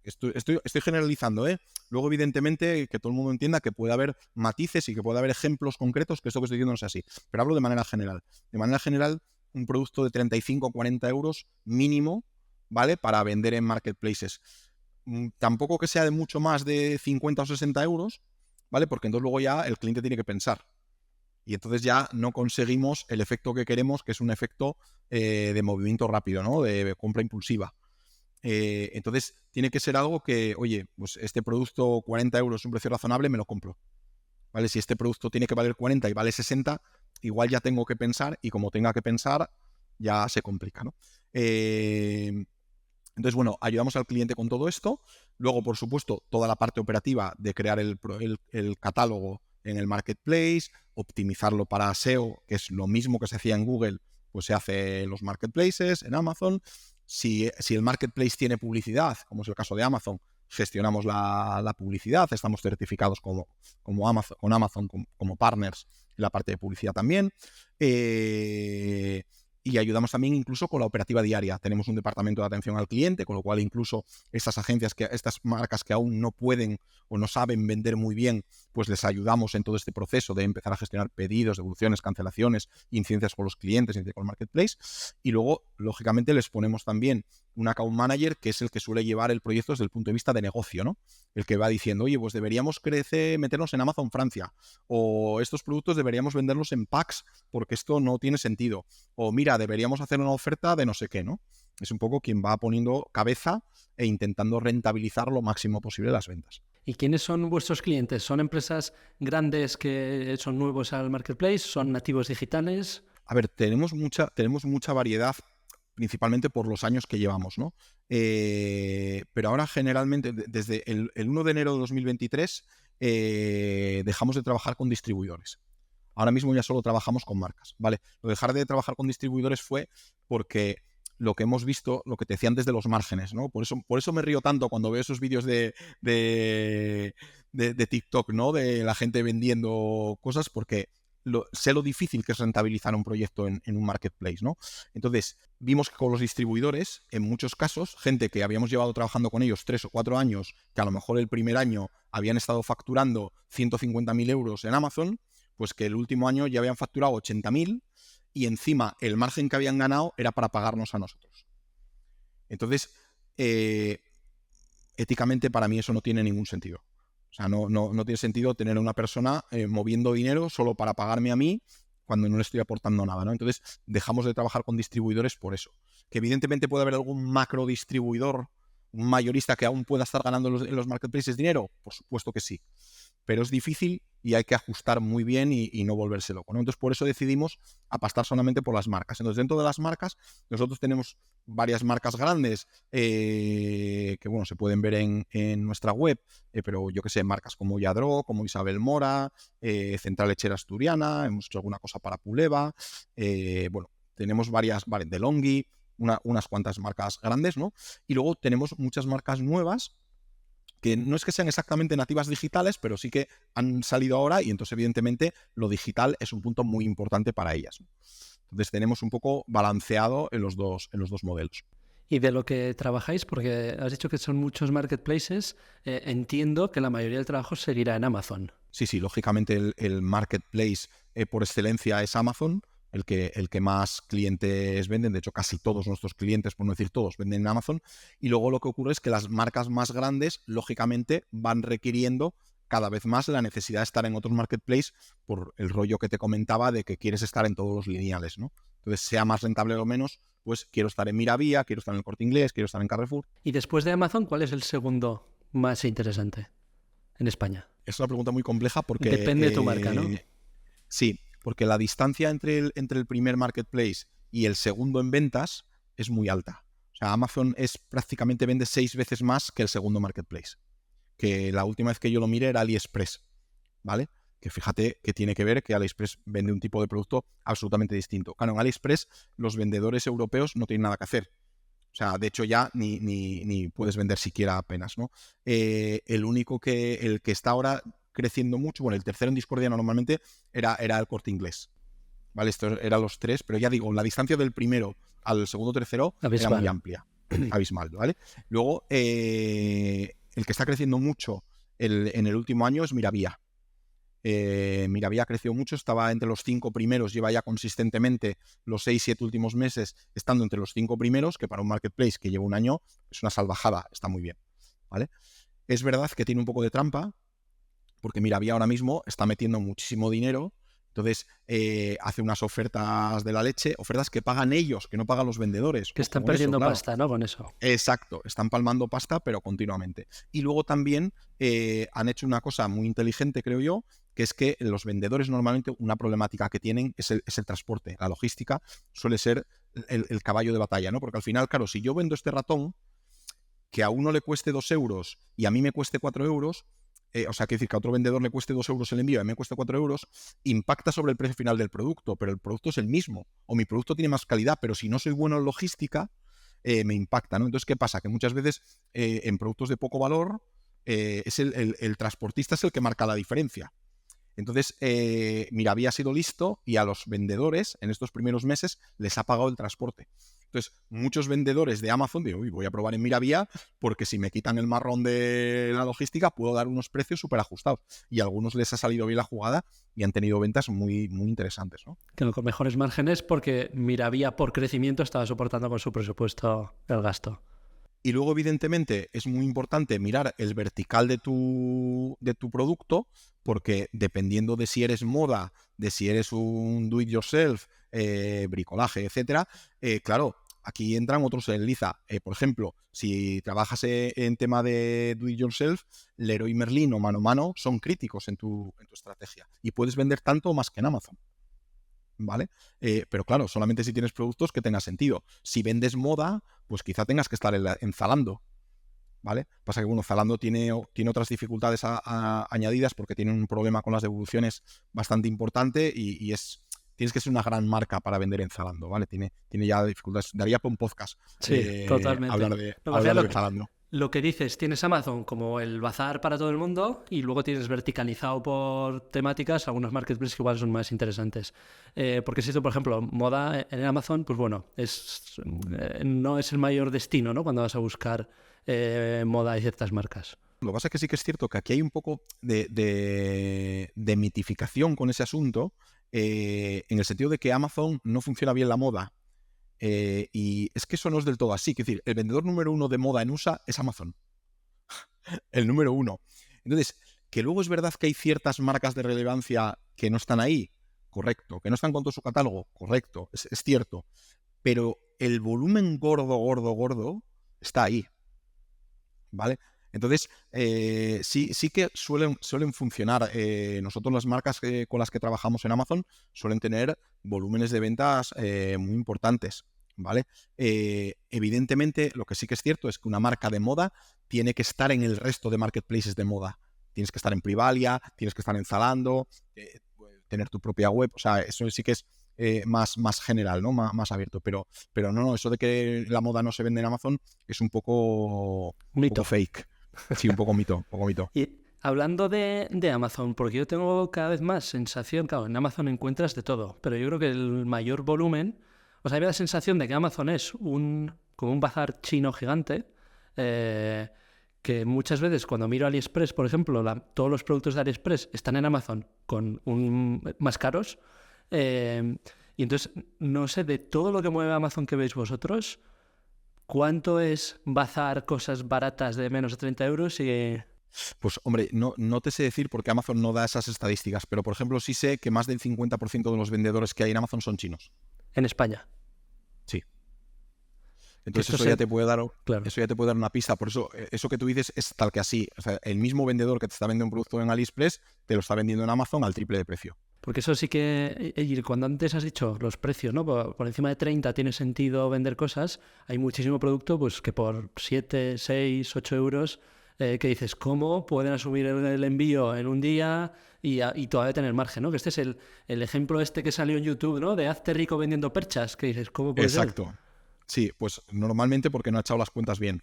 Estoy generalizando, ¿eh? Luego, evidentemente, que todo el mundo entienda que puede haber matices y que puede haber ejemplos concretos, que esto que estoy diciendo no es así. Pero hablo de manera general. De manera general, un producto de 35 o 40 euros mínimo, ¿vale? Para vender en marketplaces. Tampoco que sea de mucho más de 50 o 60 euros, ¿vale? Porque entonces luego ya el cliente tiene que pensar. Y entonces ya no conseguimos el efecto que queremos, que es un efecto de movimiento rápido, ¿no? De compra impulsiva. Entonces tiene que ser algo que, oye, pues este producto 40 euros es un precio razonable, me lo compro. ¿Vale? Si este producto tiene que valer 40 y vale 60, igual ya tengo que pensar, y como tenga que pensar, ya se complica, ¿no? Entonces, bueno, ayudamos al cliente con todo esto. Luego, por supuesto, toda la parte operativa de crear el catálogo en el marketplace, optimizarlo para SEO, que es lo mismo que se hacía en Google, pues se hace en los marketplaces, en Amazon. Si el marketplace tiene publicidad, como es el caso de Amazon, gestionamos la publicidad, estamos certificados como Amazon, con Amazon como partners en la parte de publicidad también. Y ayudamos también incluso con la operativa diaria. Tenemos un departamento de atención al cliente, con lo cual incluso estas marcas que aún no pueden o no saben vender muy bien, pues les ayudamos en todo este proceso de empezar a gestionar pedidos, devoluciones, cancelaciones, incidencias con los clientes, incidencias con el marketplace. Y luego, lógicamente, les ponemos también un account manager, que es el que suele llevar el proyecto desde el punto de vista de negocio, ¿no? El que va diciendo, oye, pues deberíamos meternos en Amazon Francia, o estos productos deberíamos venderlos en packs porque esto no tiene sentido, o mira, deberíamos hacer una oferta de no sé qué, ¿no? Es un poco quien va poniendo cabeza e intentando rentabilizar lo máximo posible las ventas. ¿Y quiénes son vuestros clientes? ¿Son empresas grandes que son nuevos al marketplace? ¿Son nativos digitales? A ver, tenemos mucha variedad, principalmente por los años que llevamos, ¿no? Pero ahora generalmente, desde el 1 de enero de 2023, dejamos de trabajar con distribuidores. Ahora mismo ya solo trabajamos con marcas, ¿vale? Lo de dejar de trabajar con distribuidores fue porque lo que hemos visto, lo que te decía antes de los márgenes, ¿no? Por eso me río tanto cuando veo esos vídeos de TikTok, ¿no? De la gente vendiendo cosas, porque sé lo difícil que es rentabilizar un proyecto en un marketplace, ¿no? Entonces, vimos que con los distribuidores, en muchos casos, gente que habíamos llevado trabajando con ellos 3 o 4 años, que a lo mejor el primer año habían estado facturando 150.000 euros en Amazon, pues que el último año ya habían facturado 80.000 y encima el margen que habían ganado era para pagarnos a nosotros. Entonces, éticamente para mí eso no tiene ningún sentido. O sea, no tiene sentido tener a una persona moviendo dinero solo para pagarme a mí cuando no le estoy aportando nada, ¿no? Entonces, dejamos de trabajar con distribuidores por eso. Que evidentemente puede haber algún macro distribuidor, un mayorista que aún pueda estar ganando en los marketplaces dinero, por supuesto que sí. Pero es difícil y hay que ajustar muy bien y no volverse loco, ¿no? Entonces, por eso decidimos apostar solamente por las marcas. Entonces, dentro de las marcas, nosotros tenemos varias marcas grandes que, bueno, se pueden ver en nuestra web, pero yo que sé, marcas como Yadro, como Isabel Mora, Central Lechera Asturiana, hemos hecho alguna cosa para Puleva, bueno, tenemos varias, vale, DeLonghi, unas cuantas marcas grandes, ¿no? Y luego tenemos muchas marcas nuevas que no es que sean exactamente nativas digitales, pero sí que han salido ahora y entonces evidentemente lo digital es un punto muy importante para ellas. Entonces tenemos un poco balanceado en los dos modelos. Y de lo que trabajáis, porque has dicho que son muchos marketplaces, entiendo que la mayoría del trabajo seguirá en Amazon. Sí, lógicamente el marketplace por excelencia es Amazon, el que más clientes venden. De hecho, casi todos nuestros clientes, por no decir todos, venden en Amazon. Y luego lo que ocurre es que las marcas más grandes, lógicamente, van requiriendo cada vez más la necesidad de estar en otros marketplaces por el rollo que te comentaba de que quieres estar en todos los lineales, ¿no? Entonces, sea más rentable o menos, pues quiero estar en Miravía, quiero estar en el Corte Inglés, quiero estar en Carrefour. Y después de Amazon, ¿cuál es el segundo más interesante en España? Es una pregunta muy compleja porque... Depende de tu marca, ¿no? Sí, porque la distancia entre el primer marketplace y el segundo en ventas es muy alta. O sea, Amazon prácticamente vende 6 veces más que el segundo marketplace. Que la última vez que yo lo miré era AliExpress, ¿vale? Que fíjate que tiene que ver que AliExpress vende un tipo de producto absolutamente distinto. Claro, en AliExpress los vendedores europeos no tienen nada que hacer. O sea, de hecho ya ni puedes vender siquiera apenas, ¿no? El que está ahora creciendo mucho, bueno, el tercero en discordia normalmente era el Corte Inglés, ¿vale? Estos eran los 3, pero ya digo, la distancia del primero al segundo tercero Abismal. era muy amplia, abismal, ¿vale? Luego, el que está creciendo mucho en el último año es Miravía. Miravía creció mucho, estaba entre los 5 primeros, lleva ya consistentemente los 6-7 últimos meses estando entre los 5 primeros, que para un marketplace que lleva un año es una salvajada, está muy bien, ¿vale? Es verdad que tiene un poco de trampa, porque Miravía ahora mismo está metiendo muchísimo dinero, entonces hace unas ofertas de la leche, ofertas que pagan ellos, que no pagan los vendedores. Que están perdiendo pasta, ¿no? Con eso. Exacto, están palmando pasta, pero continuamente. Y luego también han hecho una cosa muy inteligente, creo yo, que es que los vendedores normalmente una problemática que tienen es el transporte. La logística suele ser el caballo de batalla, ¿no? Porque al final, claro, si yo vendo este ratón, que a uno le cueste 2 euros y a mí me cueste 4 euros, o sea, quiere decir que a otro vendedor le cueste 2 euros el envío y a mí me cueste 4 euros, impacta sobre el precio final del producto, pero el producto es el mismo. O mi producto tiene más calidad, pero si no soy bueno en logística, me impacta, ¿no? Entonces, ¿qué pasa? Que muchas veces en productos de poco valor, es el transportista es el que marca la diferencia. Entonces, Miravía ha sido listo y a los vendedores en estos primeros meses les ha pagado el transporte. Entonces, muchos vendedores de Amazon digo, uy, voy a probar en Miravía porque si me quitan el marrón de la logística puedo dar unos precios súper ajustados. Y a algunos les ha salido bien la jugada y han tenido ventas muy, muy interesantes, ¿no? Que con mejores márgenes porque Miravía por crecimiento estaba soportando con su presupuesto el gasto. Y luego, evidentemente, es muy importante mirar el vertical de tu producto, porque dependiendo de si eres moda, de si eres un do-it-yourself, bricolaje, etcétera, claro, aquí entran otros en liza. Por ejemplo, si trabajas en tema de do-it-yourself, Leroy Merlin o Mano a Mano son críticos en tu estrategia. Y puedes vender tanto o más que en Amazon, ¿vale? Pero claro, solamente si tienes productos que tengan sentido. Si vendes moda, pues quizá tengas que estar en Zalando, ¿vale? Pasa que, bueno, Zalando tiene otras dificultades añadidas porque tiene un problema con las devoluciones bastante importante y tienes que ser una gran marca para vender en Zalando, ¿vale? Tiene ya dificultades. Daría para un podcast totalmente. hablar de Zalando. Lo que dices, tienes Amazon como el bazar para todo el mundo y luego tienes verticalizado por temáticas algunos marketplaces que igual son más interesantes. Porque si esto, por ejemplo, moda en Amazon, pues bueno, no es el mayor destino, ¿no? Cuando vas a buscar moda y ciertas marcas. Lo que pasa es que sí que es cierto que aquí hay un poco de mitificación con ese asunto, en el sentido de que Amazon no funciona bien la moda. Y es que eso no es del todo así. Es decir, el vendedor número 1 de moda en USA es Amazon. El número 1. Entonces, que luego es verdad que hay ciertas marcas de relevancia que no están ahí, correcto. Que no están con todo su catálogo, correcto. Es cierto. Pero el volumen gordo está ahí, ¿vale? Entonces, sí que suelen funcionar. Nosotros las marcas con las que trabajamos en Amazon suelen tener volúmenes de ventas muy importantes, ¿vale? Evidentemente, lo que sí que es cierto es que una marca de moda tiene que estar en el resto de marketplaces de moda. Tienes que estar en Privalia, tienes que estar en Zalando, tener tu propia web. O sea, eso sí que es más general, ¿no? Más abierto. Pero no, eso de que la moda no se vende en Amazon es un poco fake. Sí, un poco mito. Y hablando de Amazon, porque yo tengo cada vez más sensación, claro, en Amazon encuentras de todo, pero yo creo que el mayor volumen, o sea, hay la sensación de que Amazon es como un bazar chino gigante, que muchas veces cuando miro AliExpress, por ejemplo, todos los productos de AliExpress están en Amazon más caros, y entonces, no sé, de todo lo que mueve Amazon que veis vosotros, ¿cuánto es bazar cosas baratas de menos de 30 euros? Pues, hombre, no te sé decir porque Amazon no da esas estadísticas, pero, por ejemplo, sí sé que más del 50% de los vendedores que hay en Amazon son chinos. ¿En España? Sí. Entonces eso ya te puede dar, claro. eso ya te puede dar una pista. Por eso, eso que tú dices es tal que así. O sea, el mismo vendedor que te está vendiendo un producto en AliExpress te lo está vendiendo en Amazon al triple de precio. Porque eso sí que, y cuando antes has dicho los precios, ¿no? Por encima de 30 tiene sentido vender cosas, hay muchísimo producto pues que por 7, 6, 8 euros, que dices, ¿cómo pueden asumir el envío en un día y todavía tener margen, ¿no? Que este es el ejemplo este que salió en YouTube, ¿no? De hazte rico vendiendo perchas, que dices, ¿cómo puede ser? Exacto. Sí, pues normalmente porque no ha echado las cuentas bien.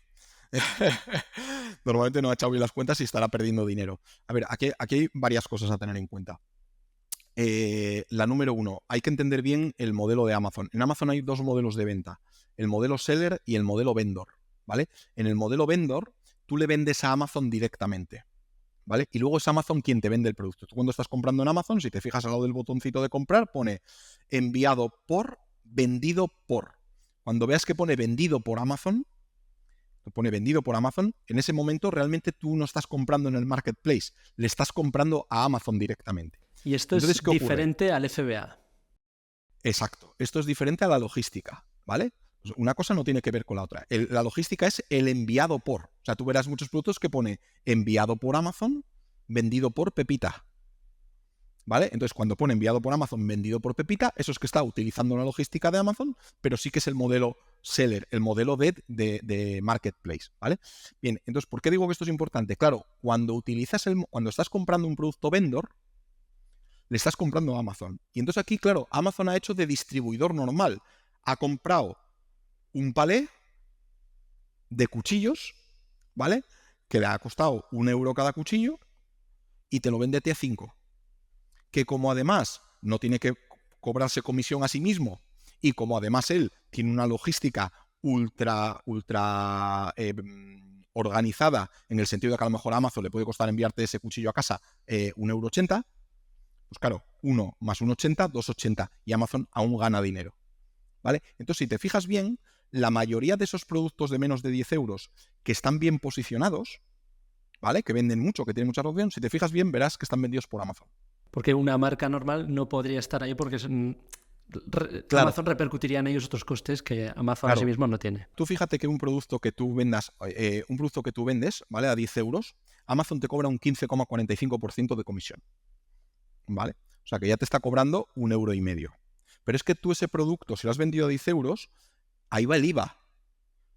Normalmente no ha echado bien las cuentas y estará perdiendo dinero. A ver, aquí hay varias cosas a tener en cuenta. La número 1, hay que entender bien el modelo de Amazon. En Amazon hay dos modelos de venta, el modelo seller y el modelo vendor, ¿vale? En el modelo vendor, tú le vendes a Amazon directamente, ¿vale? Y luego es Amazon quien te vende el producto. Tú cuando estás comprando en Amazon, si te fijas al lado del botoncito de comprar, pone enviado por, vendido por. Cuando veas que pone vendido por Amazon, en ese momento realmente tú no estás comprando en el marketplace, le estás comprando a Amazon directamente. Y esto Entonces, es ¿qué ocurre? diferente al FBA. Exacto. Esto es diferente a la logística, ¿vale? Pues una cosa no tiene que ver con la otra. La logística es el enviado por. O sea, tú verás muchos productos que pone enviado por Amazon, vendido por Pepita, ¿vale? Entonces, cuando pone enviado por Amazon, vendido por Pepita, eso es que está utilizando la logística de Amazon, pero sí que es el modelo seller, el modelo de marketplace, ¿vale? Bien, entonces, ¿por qué digo que esto es importante? Claro, cuando estás comprando un producto vendor, le estás comprando a Amazon. Y entonces aquí, claro, Amazon ha hecho de distribuidor normal. Ha comprado un palé de cuchillos, ¿vale? Que le ha costado 1 euro cada cuchillo y te lo vende a ti a 5. Que como además no tiene que cobrarse comisión a sí mismo y como además él tiene una logística ultra organizada, en el sentido de que a lo mejor a Amazon le puede costar enviarte ese cuchillo a casa 1,80 €, pues claro, 1 más 1,80, 2,80 y Amazon aún gana dinero, ¿vale? Entonces, si te fijas bien, la mayoría de esos productos de menos de 10 euros que están bien posicionados, ¿vale? Que venden mucho, que tienen mucha opción, si te fijas bien, verás que están vendidos por Amazon. Porque una marca normal no podría estar ahí porque Claro, Amazon repercutiría en ellos otros costes que Amazon a sí claro. mismo no tiene. Tú fíjate que un producto que tú vendes, ¿vale? A 10 euros, Amazon te cobra un 15,45% de comisión, ¿vale? O sea que ya te está cobrando 1,5 €. Pero es que tú ese producto, si lo has vendido a 10 euros, ahí va el IVA.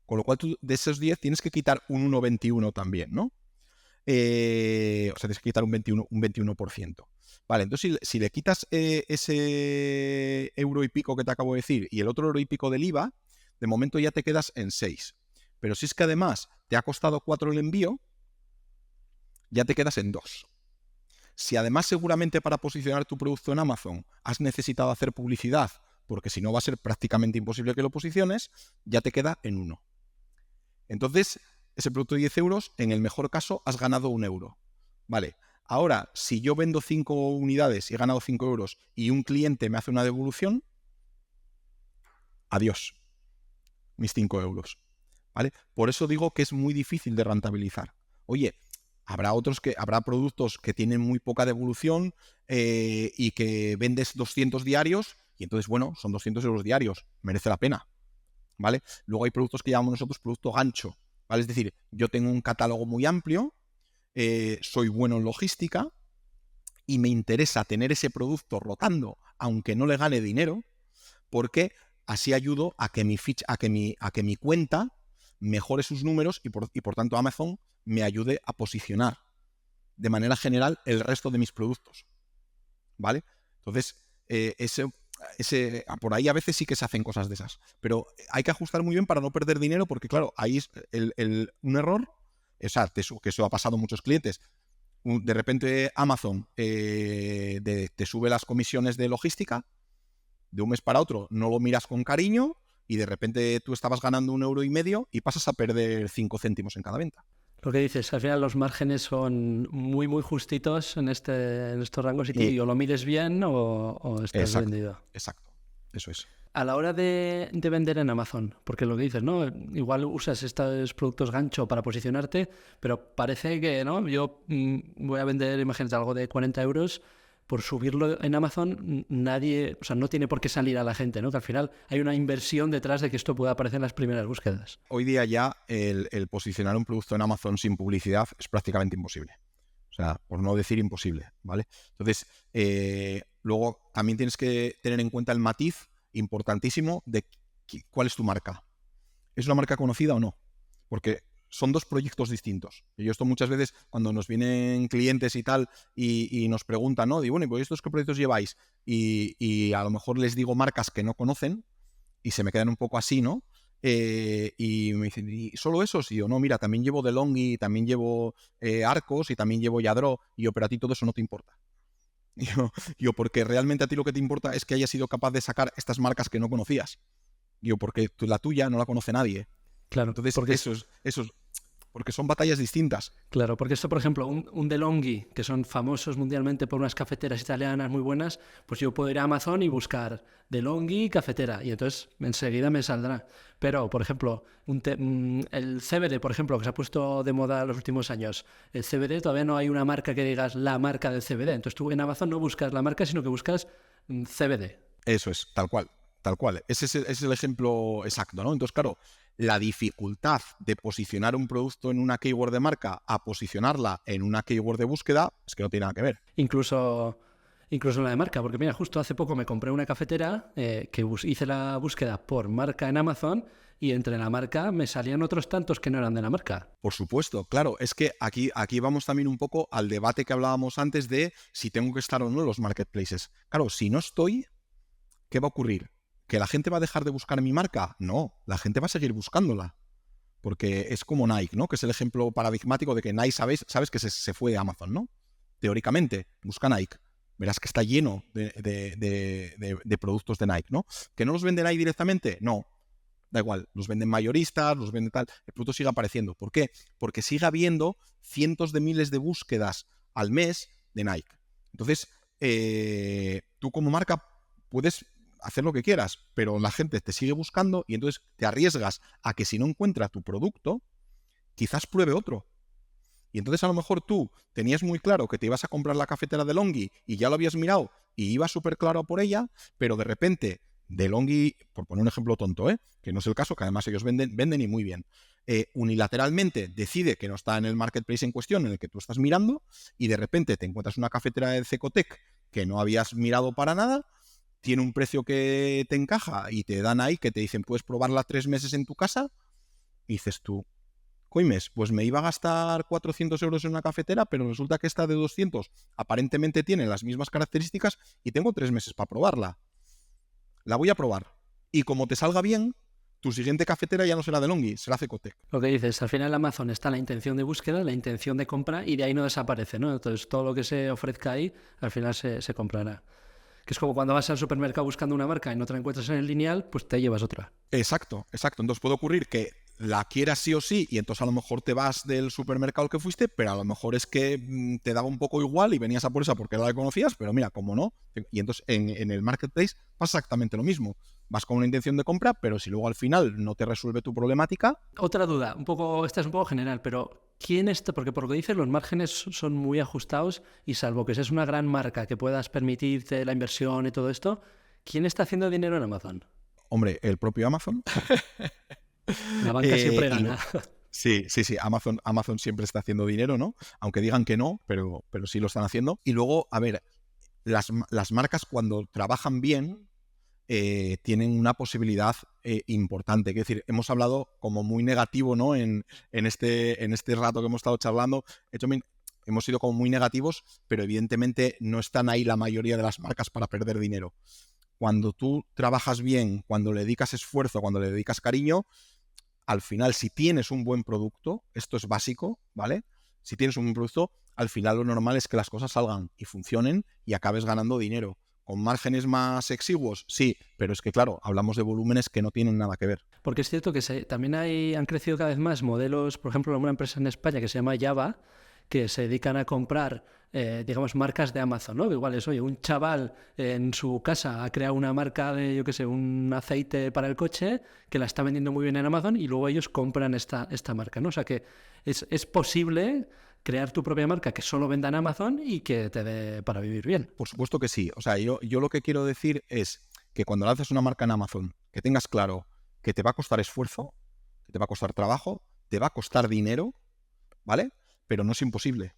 Con lo cual tú de esos 10 tienes que quitar un 1,21 también, ¿no? O sea, tienes que quitar un 21%. Vale, entonces si le quitas ese euro y pico que te acabo de decir y el otro euro y pico del IVA, de momento ya te quedas en 6. Pero si es que además te ha costado 4 el envío, ya te quedas en 2. Si además seguramente para posicionar tu producto en Amazon has necesitado hacer publicidad, porque si no va a ser prácticamente imposible que lo posiciones, ya te queda en 1. Entonces, ese producto de 10 euros, en el mejor caso, has ganado 1 euro. Vale, ahora, si yo vendo 5 unidades y he ganado 5 euros y un cliente me hace una devolución, adiós, mis 5 euros. ¿Vale? Por eso digo que es muy difícil de rentabilizar. Oye, habrá productos que tienen muy poca devolución y que vendes 200 diarios y entonces, bueno, son 200 euros diarios, merece la pena, ¿vale? Luego hay productos que llamamos nosotros producto gancho, ¿vale? Es decir, yo tengo un catálogo muy amplio, soy bueno en logística y me interesa tener ese producto rotando, aunque no le gane dinero, porque así ayudo a que mi cuenta mejore sus números y por tanto Amazon me ayude a posicionar de manera general el resto de mis productos, ¿vale? Entonces, por ahí a veces sí que se hacen cosas de esas, pero hay que ajustar muy bien para no perder dinero porque, claro, ahí es un error, o sea, que eso ha pasado a muchos clientes. De repente Amazon te sube las comisiones de logística, de un mes para otro no lo miras con cariño y de repente tú estabas ganando 1,5 € y pasas a perder 5 céntimos en cada venta. Lo que dices, al final los márgenes son muy, muy justitos en estos rangos y o lo mides bien o estás Exacto, vendido. exacto, eso es. A la hora de vender en Amazon, porque lo que dices, ¿no? Igual usas estos productos gancho para posicionarte, pero parece que, ¿no? Yo voy a vender, imagínate, algo de 40 euros, por subirlo en Amazon, nadie, o sea, no tiene por qué salir a la gente, ¿no? Que al final hay una inversión detrás de que esto pueda aparecer en las primeras búsquedas. Hoy día ya el posicionar un producto en Amazon sin publicidad es prácticamente imposible. O sea, por no decir imposible, ¿vale? Entonces, luego también tienes que tener en cuenta el matiz importantísimo de cuál es tu marca. ¿Es una marca conocida o no? Porque son dos proyectos distintos. Y yo esto muchas veces, cuando nos vienen clientes y tal, y nos preguntan, ¿no? Digo, bueno, ¿y pues estos qué proyectos lleváis? Y a lo mejor les digo marcas que no conocen y se me quedan un poco así, ¿no? Y me dicen, ¿y solo esos? Y yo, no, mira, también llevo DeLonghi, también llevo Arcos y también llevo Yadro. Y yo, pero a ti todo eso no te importa. Y yo, porque realmente a ti lo que te importa es que hayas sido capaz de sacar estas marcas que no conocías. Y yo, porque la tuya no la conoce nadie. Claro, Entonces, porque eso es porque son batallas distintas. claro, porque esto, por ejemplo, un DeLonghi, que son famosos mundialmente por unas cafeteras italianas muy buenas, pues yo puedo ir a Amazon y buscar DeLonghi cafetera y entonces enseguida me saldrá. Pero, por ejemplo, el CBD, por ejemplo, que se ha puesto de moda en los últimos años, el CBD todavía no hay una marca que digas la marca del CBD. Entonces tú en Amazon no buscas la marca, sino que buscas CBD. Eso es, tal cual, tal cual. Ese es el ejemplo exacto, ¿no? Entonces, claro, la dificultad de posicionar un producto en una keyword de marca a posicionarla en una keyword de búsqueda es que no tiene nada que ver. Incluso en la de marca, porque mira, justo hace poco me compré una cafetera que hice la búsqueda por marca en Amazon y entre la marca me salían otros tantos que no eran de la marca. Por supuesto, claro, es que aquí vamos también un poco al debate que hablábamos antes de si tengo que estar o no en los marketplaces. Claro, si no estoy, ¿qué va a ocurrir? ¿Que la gente va a dejar de buscar mi marca? No, la gente va a seguir buscándola. Porque es como Nike, ¿no? Que es el ejemplo paradigmático de que Nike, sabes que se fue a Amazon, ¿no? Teóricamente, busca Nike. Verás que está lleno de productos de Nike, ¿no? ¿Que no los vende Nike directamente? No. Da igual, los venden mayoristas, los venden tal. El producto sigue apareciendo. ¿Por qué? Porque sigue habiendo cientos de miles de búsquedas al mes de Nike. Entonces, tú como marca puedes hacer lo que quieras, pero la gente te sigue buscando y entonces te arriesgas a que si no encuentra tu producto, quizás pruebe otro. Y entonces a lo mejor tú tenías muy claro que te ibas a comprar la cafetera de DeLonghi y ya lo habías mirado y ibas súper claro por ella, pero de repente DeLonghi, por poner un ejemplo tonto, que no es el caso, que además ellos venden y muy bien, unilateralmente decide que no está en el marketplace en cuestión en el que tú estás mirando y de repente te encuentras una cafetera de Cecotec que no habías mirado para nada, tiene un precio que te encaja y te dan ahí que te dicen puedes probarla 3 meses en tu casa y dices tú, coimes, pues me iba a gastar 400 euros en una cafetera, pero resulta que esta de 200 aparentemente tiene las mismas características y tengo 3 meses para probarla. La voy a probar. Y como te salga bien, tu siguiente cafetera ya no será DeLonghi, será Cecotec. Lo que dices, al final en Amazon está la intención de búsqueda, la intención de compra y de ahí no desaparece, ¿no? Entonces todo lo que se ofrezca ahí, al final se comprará. Que es como cuando vas al supermercado buscando una marca y no te la encuentras en el lineal, pues te llevas otra. Exacto. Entonces puede ocurrir que la quieras sí o sí y entonces a lo mejor te vas del supermercado al que fuiste, pero a lo mejor es que te daba un poco igual y venías a por esa porque era la que conocías, pero mira, como no. Y entonces en el marketplace pasa exactamente lo mismo. Vas con una intención de compra, pero si luego al final no te resuelve tu problemática. Otra duda, esta es un poco general, pero ¿quién está? Porque por lo que dices, los márgenes son muy ajustados y salvo que seas una gran marca que puedas permitirte la inversión y todo esto, ¿quién está haciendo dinero en Amazon? Hombre, el propio Amazon. La banca siempre gana. Sí. Amazon siempre está haciendo dinero, ¿no? Aunque digan que no, pero sí lo están haciendo. Y luego, a ver, las marcas cuando trabajan bien tienen una posibilidad importante. Es decir, hemos hablado como muy negativo, ¿no? En este rato que hemos estado charlando, hemos sido como muy negativos, pero evidentemente no están ahí la mayoría de las marcas para perder dinero. Cuando tú trabajas bien, cuando le dedicas esfuerzo, cuando le dedicas cariño, al final, si tienes un buen producto, esto es básico, ¿vale? Si tienes un buen producto, al final lo normal es que las cosas salgan y funcionen y acabes ganando dinero. ¿Con márgenes más exiguos? Sí, pero es que claro, hablamos de volúmenes que no tienen nada que ver. Porque es cierto que también han crecido cada vez más modelos, por ejemplo, una empresa en España que se llama Java, que se dedican a comprar, digamos, marcas de Amazon, ¿no? Que igual es, oye, un chaval en su casa ha creado una marca de, yo qué sé, un aceite para el coche que la está vendiendo muy bien en Amazon y luego ellos compran esta marca, ¿no? O sea que es posible crear tu propia marca que solo venda en Amazon y que te dé para vivir bien. Por supuesto que sí. O sea, yo lo que quiero decir es que cuando lances una marca en Amazon, que tengas claro que te va a costar esfuerzo, que te va a costar trabajo, te va a costar dinero, ¿vale? Pero no es imposible.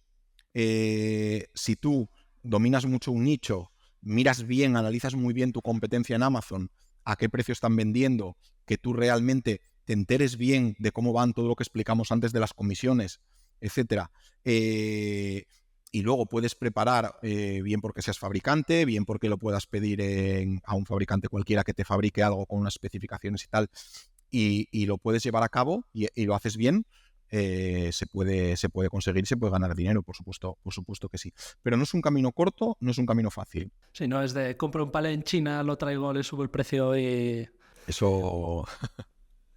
Si tú dominas mucho un nicho, miras bien, analizas muy bien tu competencia en Amazon, a qué precio están vendiendo, que tú realmente te enteres bien de cómo van todo lo que explicamos antes de las comisiones, etcétera. Y luego puedes preparar, bien porque seas fabricante, bien porque lo puedas pedir a un fabricante cualquiera que te fabrique algo con unas especificaciones y tal, y lo puedes llevar a cabo y lo haces bien, se puede conseguir y se puede ganar dinero, por supuesto que sí. Pero no es un camino corto, no es un camino fácil. Sí, no es de compro un palé en China, lo traigo, le subo el precio y... Eso...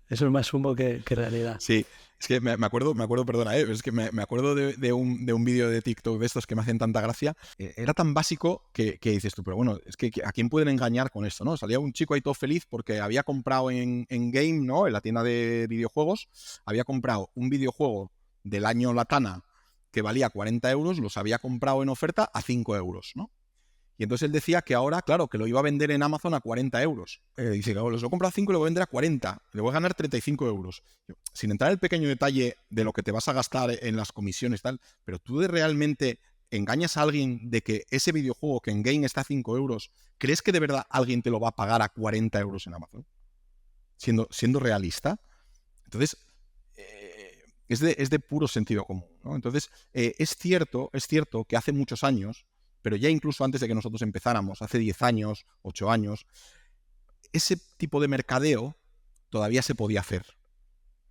Eso es más humo que realidad. Sí, es que me acuerdo, perdona, es que me acuerdo de un vídeo de TikTok de estos que me hacen tanta gracia. Era tan básico que dices tú, pero bueno, es que ¿a quién pueden engañar con esto, no? Salía un chico ahí todo feliz porque había comprado en Game, ¿no? En la tienda de videojuegos, había comprado un videojuego del año Latana que valía 40 euros, los había comprado en oferta a 5 euros, ¿no? Y entonces él decía que ahora, claro, que lo iba a vender en Amazon a 40 euros. Dice, claro, los lo he comprado a 5 y lo voy a vender a 40. Le voy a ganar 35 euros. Sin entrar en el pequeño detalle de lo que te vas a gastar en las comisiones y tal, pero tú realmente engañas a alguien de que ese videojuego que en Game está a 5 euros, ¿crees que de verdad alguien te lo va a pagar a 40 euros en Amazon? Siendo realista. Entonces, es de puro sentido común, ¿no? Entonces, es cierto que hace muchos años, pero ya incluso antes de que nosotros empezáramos, hace 10 años, 8 años, ese tipo de mercadeo todavía se podía hacer.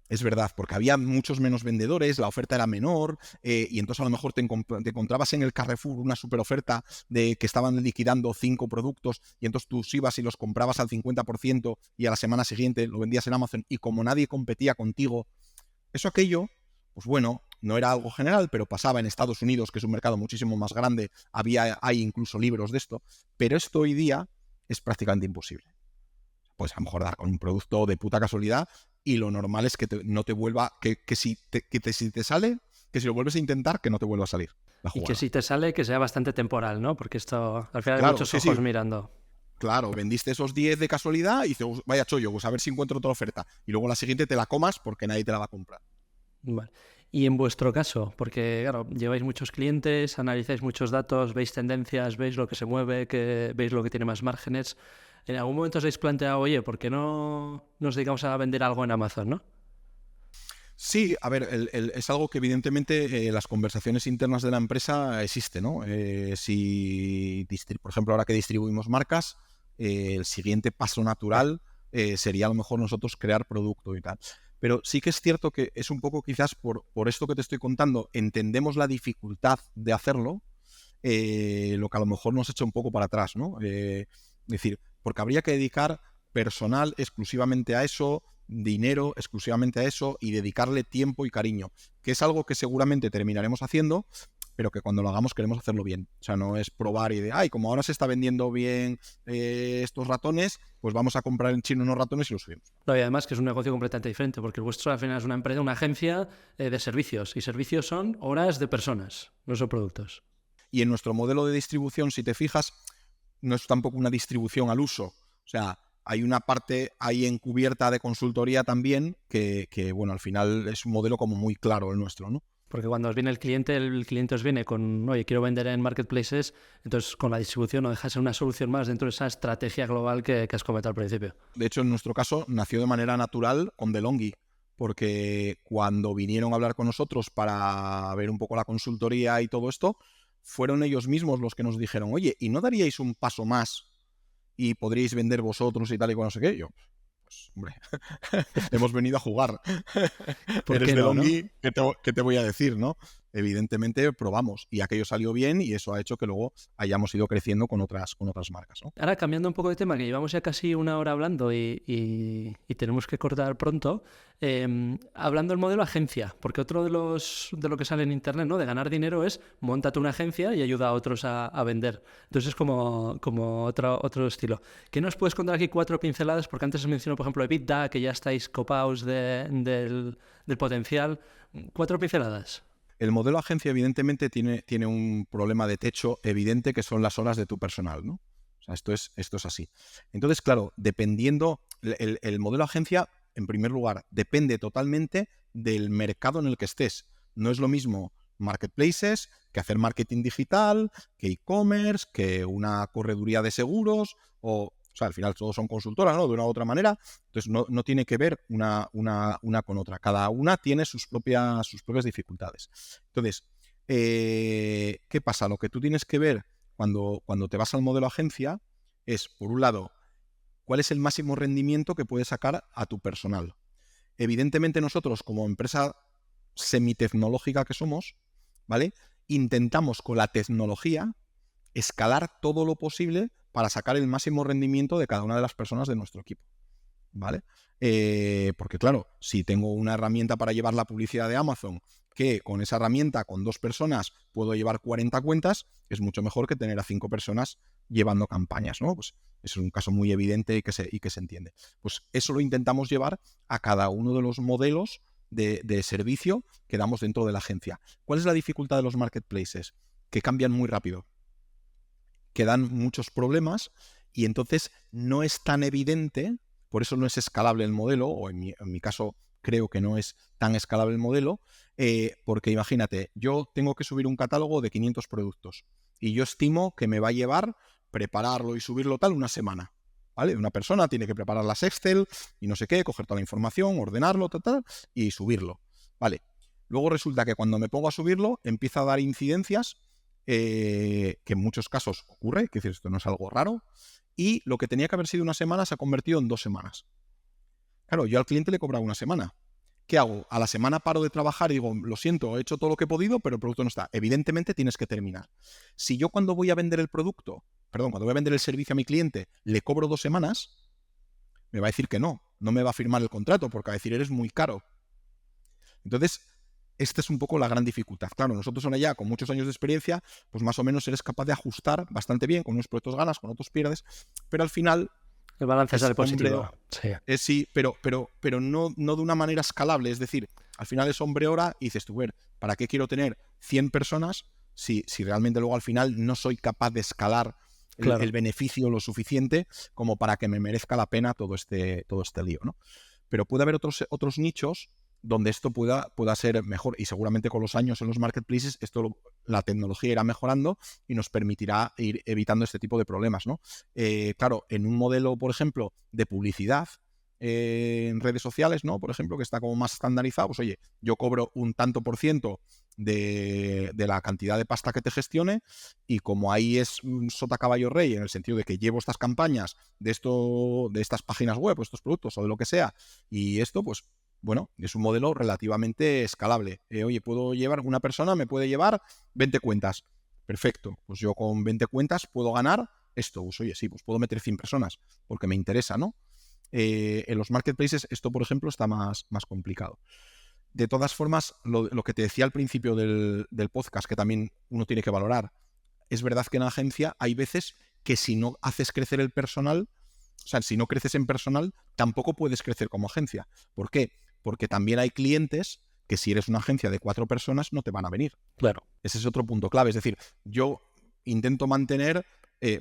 Es verdad, porque había muchos menos vendedores, la oferta era menor, y entonces a lo mejor te encontrabas en el Carrefour una super oferta de que estaban liquidando 5 productos y entonces tú ibas y los comprabas al 50% y a la semana siguiente lo vendías en Amazon, y como nadie competía contigo, aquello, pues bueno, no era algo general, pero pasaba en Estados Unidos, que es un mercado muchísimo más grande, hay incluso libros de esto, pero esto hoy día es prácticamente imposible. Pues a lo mejor dar con un producto de puta casualidad, y lo normal es que no te vuelva, si te sale, que si lo vuelves a intentar, que no te vuelva a salir la Y jugada. que si te sale, que sea bastante temporal, ¿no? Porque esto, al final, hay Claro, muchos sí, ojos sí. mirando. Claro, vendiste esos 10 de casualidad y dices, vaya chollo, pues a ver si encuentro otra oferta. Y luego la siguiente te la comas porque nadie te la va a comprar. Vale. Y en vuestro caso, porque claro, lleváis muchos clientes, analizáis muchos datos, veis tendencias, veis lo que se mueve, veis lo que tiene más márgenes. ¿En algún momento os habéis planteado, oye, ¿por qué no nos dedicamos a vender algo en Amazon, no? Sí, a ver, es algo que evidentemente las conversaciones internas de la empresa existen, ¿no? Por ejemplo, ahora que distribuimos marcas, el siguiente paso natural sería a lo mejor nosotros crear producto y tal. Pero sí que es cierto que es un poco quizás por esto que te estoy contando, entendemos la dificultad de hacerlo, lo que a lo mejor nos echa un poco para atrás, ¿no? Es decir, porque habría que dedicar personal exclusivamente a eso, dinero exclusivamente a eso y dedicarle tiempo y cariño, que es algo que seguramente terminaremos haciendo, pero que cuando lo hagamos queremos hacerlo bien. O sea, no es probar y como ahora se está vendiendo bien estos ratones, pues vamos a comprar en chino unos ratones y los subimos. No, y además que es un negocio completamente diferente, porque el vuestro al final es una empresa, una agencia de servicios, y servicios son horas de personas, no son productos. Y en nuestro modelo de distribución, si te fijas, no es tampoco una distribución al uso. O sea, hay una parte ahí encubierta de consultoría también que, bueno, al final es un modelo como muy claro el nuestro, ¿no? Porque cuando os viene el cliente os viene con, oye, quiero vender en marketplaces, entonces con la distribución no deja de ser una solución más dentro de esa estrategia global que has comentado al principio. De hecho, en nuestro caso, nació de manera natural con DeLonghi, porque cuando vinieron a hablar con nosotros para ver un poco la consultoría y todo esto, fueron ellos mismos los que nos dijeron, oye, ¿y no daríais un paso más y podríais vender vosotros y tal y cual no sé qué? Yo, pues, hombre, hemos venido a jugar. Eres de No, Longhi, ¿no? ¿qué te voy a decir, no? Evidentemente probamos y aquello salió bien y eso ha hecho que luego hayamos ido creciendo con otras marcas, ¿no? Ahora, cambiando un poco de tema, que llevamos ya casi una hora hablando y tenemos que cortar pronto, hablando del modelo agencia, porque otro de lo que sale en internet, ¿no? De ganar dinero es móntate una agencia y ayuda a otros a vender. Entonces es como otro estilo. ¿Qué nos puedes contar aquí 4 pinceladas? Porque antes os mencionó, por ejemplo, EBITDA, que ya estáis copaos del potencial. 4 pinceladas. el modelo agencia evidentemente tiene un problema de techo evidente, que son las horas de tu personal, ¿no? O sea, esto es así. Entonces, claro, dependiendo, el modelo agencia, en primer lugar, depende totalmente del mercado en el que estés. No es lo mismo marketplaces que hacer marketing digital, que e-commerce, que una correduría de seguros, o sea, al final todos son consultoras, ¿no? De una u otra manera. Entonces, no tiene que ver una con otra. Cada una tiene sus propias dificultades. Entonces, ¿qué pasa? Lo que tú tienes que ver cuando te vas al modelo agencia es, por un lado, cuál es el máximo rendimiento que puedes sacar a tu personal. Evidentemente nosotros, como empresa semitecnológica que somos, ¿vale? Intentamos con la tecnología escalar todo lo posible para sacar el máximo rendimiento de cada una de las personas de nuestro equipo, ¿vale? Porque claro, si tengo una herramienta para llevar la publicidad de Amazon, que con esa herramienta, con 2 personas, puedo llevar 40 cuentas, es mucho mejor que tener a 5 personas llevando campañas, ¿no? Pues es un caso muy evidente y que se entiende. Pues eso lo intentamos llevar a cada uno de los modelos de servicio que damos dentro de la agencia. ¿Cuál es la dificultad de los marketplaces? Que cambian muy rápido, que dan muchos problemas, y entonces no es tan evidente, por eso no es escalable el modelo, o en mi caso creo que no es tan escalable el modelo, porque imagínate, yo tengo que subir un catálogo de 500 productos y yo estimo que me va a llevar prepararlo y subirlo tal una semana, ¿vale? Una persona tiene que preparar las Excel y no sé qué, coger toda la información, ordenarlo, tal, y subirlo, ¿vale? Luego resulta que cuando me pongo a subirlo empieza a dar incidencias, que en muchos casos ocurre, que esto no es algo raro, y lo que tenía que haber sido una semana se ha convertido en 2 semanas. Claro, yo al cliente le cobraba una semana. ¿Qué hago? A la semana paro de trabajar y digo, lo siento, he hecho todo lo que he podido, pero el producto no está. Evidentemente tienes que terminar. Si yo cuando voy a vender el producto, cuando voy a vender el servicio a mi cliente, le cobro 2 semanas, me va a decir que no me va a firmar el contrato, porque va a decir, eres muy caro. Entonces, esta es un poco la gran dificultad. Claro, nosotros ahora ya, con muchos años de experiencia, pues más o menos eres capaz de ajustar bastante bien. Con unos proyectos ganas, con otros pierdes, pero al final el balance sale positivo. Sí. Sí, pero no de una manera escalable. Es decir, al final es hombre-hora y dices tú, ver, ¿para qué quiero tener 100 personas si realmente luego al final no soy capaz de escalar el beneficio lo suficiente como para que me merezca la pena todo este lío, ¿no? Pero puede haber otros nichos donde esto pueda ser mejor, y seguramente con los años en los marketplaces la tecnología irá mejorando y nos permitirá ir evitando este tipo de problemas, ¿no? Claro, en un modelo, por ejemplo, de publicidad en redes sociales, ¿no? Por ejemplo, que está como más estandarizado, pues oye, yo cobro un tanto por ciento de la cantidad de pasta que te gestione, y como ahí es un sota caballo rey, en el sentido de que llevo estas campañas de estas páginas web o estos productos o de lo que sea, y esto, pues bueno, es un modelo relativamente escalable. Oye, una persona me puede llevar 20 cuentas. Perfecto, pues yo con 20 cuentas puedo ganar esto. Pues oye, sí, pues puedo meter 100 personas porque me interesa, ¿no? En los marketplaces esto, por ejemplo, está más complicado. De todas formas, lo que te decía al principio del podcast, que también uno tiene que valorar, es verdad que en la agencia hay veces que si no haces crecer el personal, o sea, si no creces en personal, tampoco puedes crecer como agencia. ¿Por qué? Porque también hay clientes que si eres una agencia de 4 personas no te van a venir. Claro. Ese es otro punto clave. Es decir, yo intento mantener,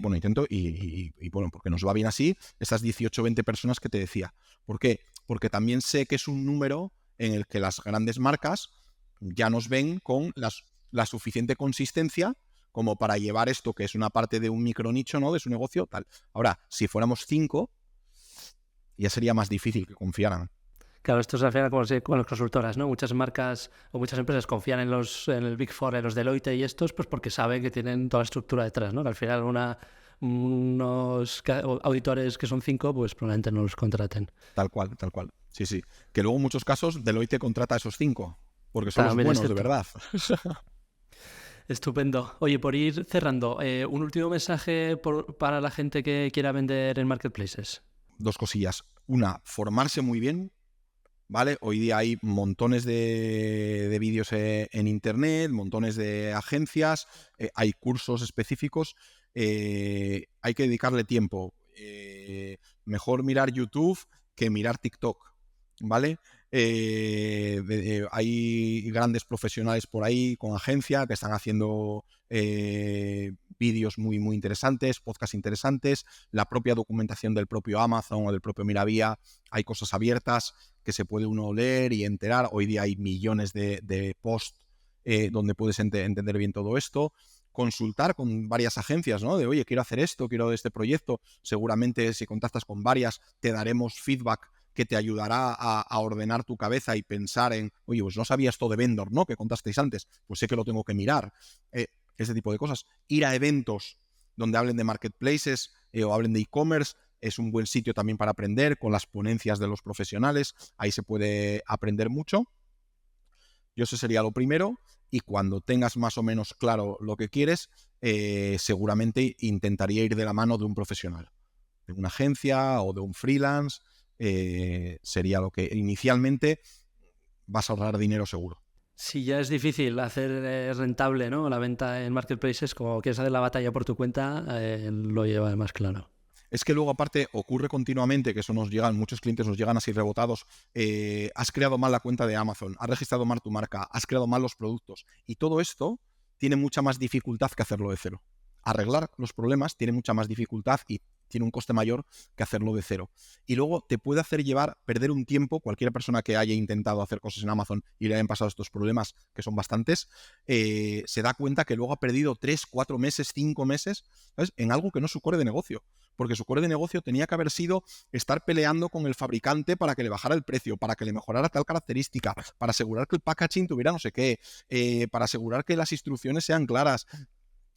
bueno, porque nos va bien así, estas 18 o 20 personas que te decía. ¿Por qué? Porque también sé que es un número en el que las grandes marcas ya nos ven con la suficiente consistencia como para llevar esto, que es una parte de un micronicho, ¿no? De su negocio, tal. Ahora, si fuéramos 5, ya sería más difícil que confiaran. Claro, esto es al final como con las consultoras, ¿no? Muchas marcas o muchas empresas confían en el Big Four, en los Deloitte y estos, pues porque saben que tienen toda la estructura detrás, ¿no? Que al final unos auditores que son 5, pues probablemente no los contraten. Tal cual. Sí, sí. Que luego en muchos casos Deloitte contrata a esos 5, porque son También los buenos, de verdad. Estupendo. Oye, por ir cerrando, un último mensaje para la gente que quiera vender en marketplaces. 2 cosillas. Una, formarse muy bien, ¿vale? Hoy día hay montones de vídeos en internet, montones de agencias, hay cursos específicos, hay que dedicarle tiempo. Mejor mirar YouTube que mirar TikTok, ¿vale? Hay grandes profesionales por ahí con agencia que están haciendo vídeos muy, muy interesantes, podcasts interesantes, la propia documentación del propio Amazon o del propio Miravía, hay cosas abiertas que se puede uno leer y enterar. Hoy día hay millones de posts donde puedes entender bien todo esto. Consultar con varias agencias, ¿no? De, oye, quiero hacer esto, quiero este proyecto. Seguramente si contactas con varias, te daremos feedback que te ayudará a ordenar tu cabeza y pensar en, oye, pues no sabía esto de vendor, ¿no? Que contasteis antes, pues sé que lo tengo que mirar. Ese tipo de cosas. Ir a eventos donde hablen de marketplaces o hablen de e-commerce es un buen sitio también para aprender, con las ponencias de los profesionales. Ahí se puede aprender mucho. Yo eso sería lo primero. Y cuando tengas más o menos claro lo que quieres, seguramente intentaría ir de la mano de un profesional, de una agencia o de un freelance. Sería lo que inicialmente vas a ahorrar dinero seguro. Si ya es difícil hacer rentable, ¿no?, la venta en marketplaces, como quieres hacer la batalla por tu cuenta, lo lleva más claro. Es que luego aparte ocurre continuamente, que eso nos llegan, muchos clientes nos llegan así rebotados, has creado mal la cuenta de Amazon, has registrado mal tu marca, has creado mal los productos, y todo esto tiene mucha más dificultad que hacerlo de cero. Arreglar los problemas tiene mucha más dificultad y tiene un coste mayor que hacerlo de cero. Y luego te puede hacer perder un tiempo, cualquier persona que haya intentado hacer cosas en Amazon y le hayan pasado estos problemas, que son bastantes, se da cuenta que luego ha perdido 3, 4 meses, 5 meses, ¿sabes?, en algo que no es su core de negocio. Porque su core de negocio tenía que haber sido estar peleando con el fabricante para que le bajara el precio, para que le mejorara tal característica, para asegurar que el packaging tuviera no sé qué, para asegurar que las instrucciones sean claras.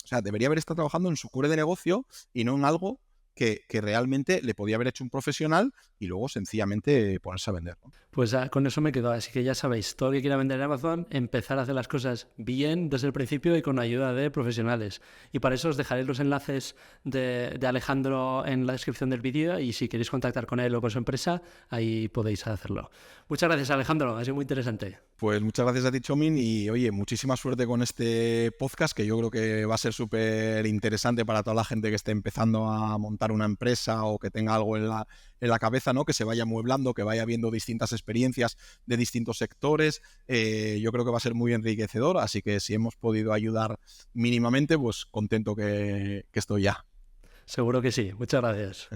O sea, debería haber estado trabajando en su core de negocio y no en algo que realmente le podía haber hecho un profesional y luego sencillamente ponerse a vender, ¿no? Pues con eso me quedo. Así que ya sabéis, todo el que quiera vender en Amazon, empezar a hacer las cosas bien desde el principio y con ayuda de profesionales. Y para eso os dejaré los enlaces de Alejandro en la descripción del vídeo, y si queréis contactar con él o con su empresa, ahí podéis hacerlo. Muchas gracias, Alejandro. Ha sido muy interesante. Pues muchas gracias a ti, Chomin, y oye, muchísima suerte con este podcast, que yo creo que va a ser súper interesante para toda la gente que esté empezando a montar una empresa o que tenga algo en la cabeza, ¿no? Que se vaya amueblando, que vaya viendo distintas experiencias de distintos sectores. Yo creo que va a ser muy enriquecedor, así que si hemos podido ayudar mínimamente, pues contento que estoy ya. Seguro que sí. Muchas gracias.